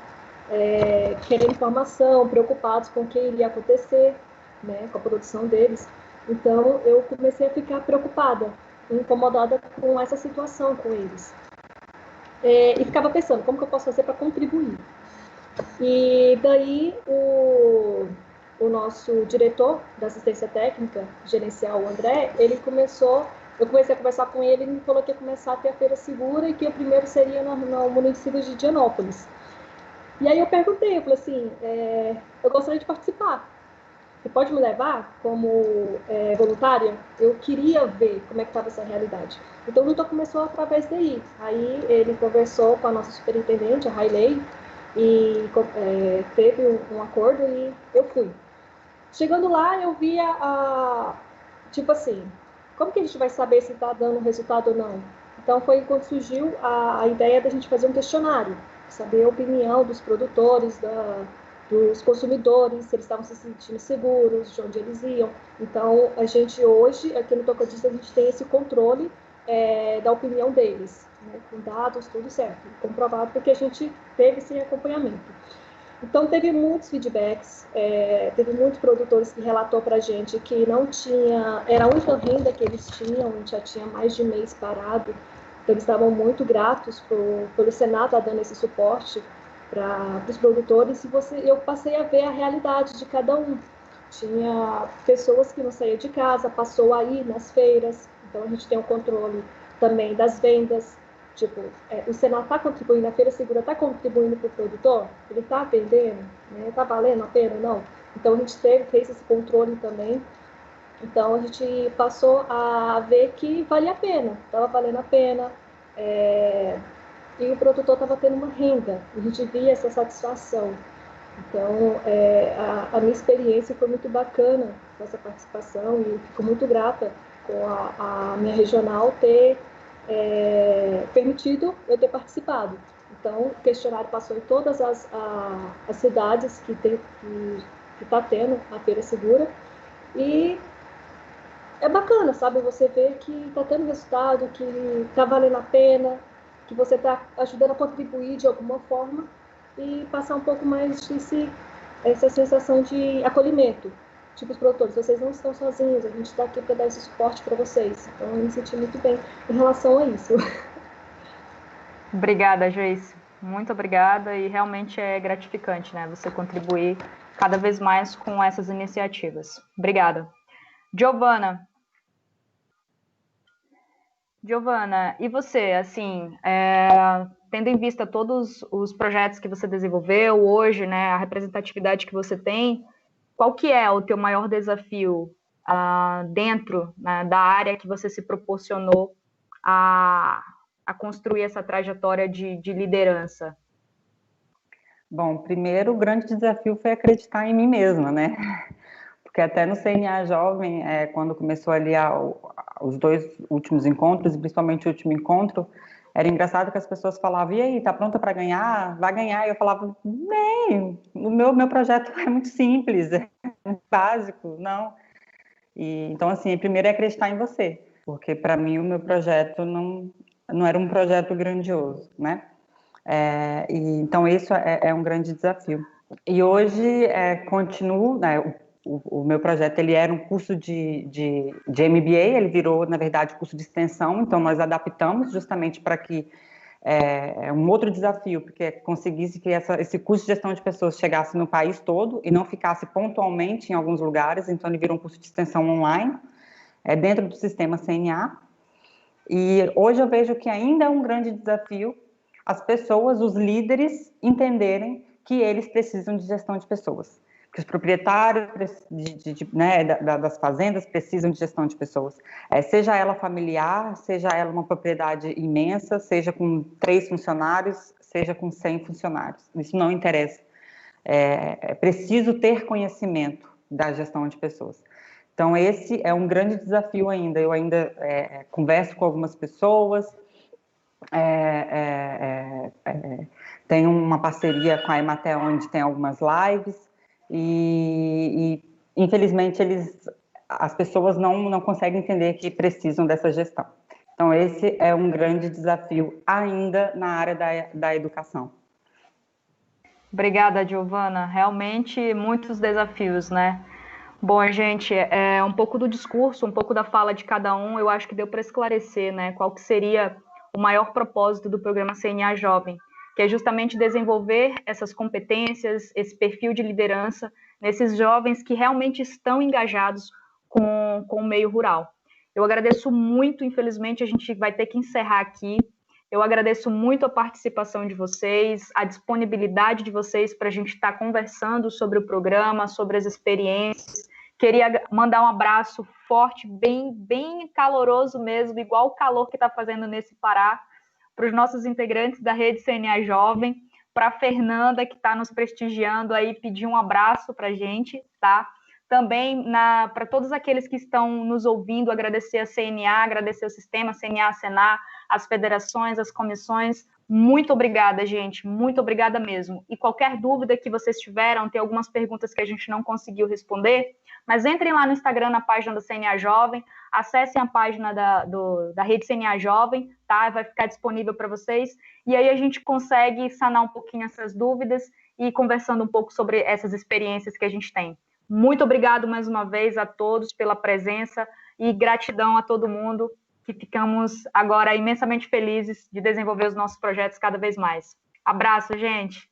querendo informação, preocupados com o que iria acontecer, né, com a produção deles. Então, eu comecei a ficar preocupada, incomodada com essa situação com eles. E ficava pensando, como que eu posso fazer para contribuir? E daí, o nosso diretor da assistência técnica, gerencial, o André, eu comecei a conversar com ele, me falou que ia começar a ter a feira segura e que o primeiro seria no município de Dianópolis. E aí eu perguntei, eu falei assim, eu gostaria de participar. Você pode me levar como voluntária? Eu queria ver como é que estava essa realidade. Então, o luta começou através daí. Aí ele conversou com a nossa superintendente, a Railey, e teve um acordo e eu fui. Chegando lá, eu via tipo assim, como que a gente vai saber se está dando resultado ou não? Então, foi quando surgiu a ideia da gente fazer um questionário, saber a opinião dos produtores, dos consumidores, se eles estavam se sentindo seguros, de onde eles iam. Então, a gente hoje, aqui no Tocantins, a gente tem esse controle da opinião deles, né, com dados, tudo certo, comprovado, porque a gente teve esse acompanhamento. Então, teve muitos feedbacks, teve muitos produtores que relatou para a gente que não tinha, era a única renda que eles tinham, já tinha mais de mês parado, então eles estavam muito gratos pelo Senado estar dando esse suporte para os produtores, e eu passei a ver a realidade de cada um. Tinha pessoas que não saíam de casa, passou a ir nas feiras, então a gente tem o controle também das vendas. Tipo, o Senado está contribuindo, a Feira Segura está contribuindo para o produtor? Ele está vendendo? Está valendo a pena ou não? Então a gente fez esse controle também. Então a gente passou a ver que valia a pena, estava valendo a pena. E o produtor estava tendo uma renda, a gente via essa satisfação. Então, a minha experiência foi muito bacana com essa participação e fico muito grata com a minha regional ter permitido eu ter participado. Então, o questionário passou em todas as cidades que está tendo a Feira Segura e é bacana, sabe, você ver que está tendo resultado, que está valendo a pena, que você está ajudando a contribuir de alguma forma e passar um pouco mais essa sensação de acolhimento. Tipo, os produtores, vocês não estão sozinhos, a gente está aqui para dar esse suporte para vocês. Então, eu me senti muito bem em relação a isso. Obrigada, Joyce. Muito obrigada e realmente é gratificante, né, você contribuir cada vez mais com essas iniciativas. Obrigada. Giovana, e você, assim, tendo em vista todos os projetos que você desenvolveu hoje, né, a representatividade que você tem, qual que é o teu maior desafio dentro, né, da área que você se proporcionou a construir essa trajetória de liderança? Bom, primeiro, o grande desafio foi acreditar em mim mesma, né? Porque até no CNA Jovem, quando começou ali os 2 últimos encontros, e principalmente o último encontro, era engraçado que as pessoas falavam, e aí, tá pronta para ganhar? Vai ganhar? E eu falava, bem, o meu projeto é muito simples, é básico, não. Então, assim, primeiro é acreditar em você, porque para mim o meu projeto não era um projeto grandioso, né? Então, isso é um grande desafio. E hoje, continuo, né, o meu projeto, ele era um curso de MBA, ele virou, na verdade, curso de extensão, então nós adaptamos justamente para que um outro desafio, porque conseguisse que esse curso de gestão de pessoas chegasse no país todo e não ficasse pontualmente em alguns lugares, então ele virou um curso de extensão online, dentro do sistema CNA. E hoje eu vejo que ainda é um grande desafio as pessoas, os líderes, entenderem que eles precisam de gestão de pessoas. Que os proprietários das fazendas precisam de gestão de pessoas. Seja ela familiar, seja ela uma propriedade imensa, seja com 3 funcionários, seja com 100 funcionários. Isso não interessa. É preciso ter conhecimento da gestão de pessoas. Então, esse é um grande desafio ainda. Eu ainda converso com algumas pessoas, tenho uma parceria com a Emater, onde tem algumas lives, e infelizmente as pessoas não conseguem entender que precisam dessa gestão. Então, esse é um grande desafio ainda na área da educação. Obrigada, Giovana. Realmente, muitos desafios, né? Bom, gente, um pouco do discurso, um pouco da fala de cada um, eu acho que deu para esclarecer, né, qual que seria o maior propósito do programa CNA Jovem, que é justamente desenvolver essas competências, esse perfil de liderança nesses jovens que realmente estão engajados com o meio rural. Eu agradeço muito, infelizmente a gente vai ter que encerrar aqui. Eu agradeço muito a participação de vocês, a disponibilidade de vocês para a gente estar conversando sobre o programa, sobre as experiências. Queria mandar um abraço forte, bem caloroso mesmo, igual o calor que está fazendo nesse Pará, para os nossos integrantes da Rede CNA Jovem, para a Fernanda, que está nos prestigiando aí, pedir um abraço para a gente, tá? Também para todos aqueles que estão nos ouvindo, agradecer a CNA, agradecer o sistema, CNA, Senar, as federações, as comissões. Muito obrigada, gente, muito obrigada mesmo. E qualquer dúvida que vocês tiveram, tem algumas perguntas que a gente não conseguiu responder, mas entrem lá no Instagram, na página do CNA Jovem, acessem a página da Rede CNA Jovem, tá? Vai ficar disponível para vocês, e aí a gente consegue sanar um pouquinho essas dúvidas e ir conversando um pouco sobre essas experiências que a gente tem. Muito obrigado mais uma vez a todos pela presença e gratidão a todo mundo, que ficamos agora imensamente felizes de desenvolver os nossos projetos cada vez mais. Abraço, gente!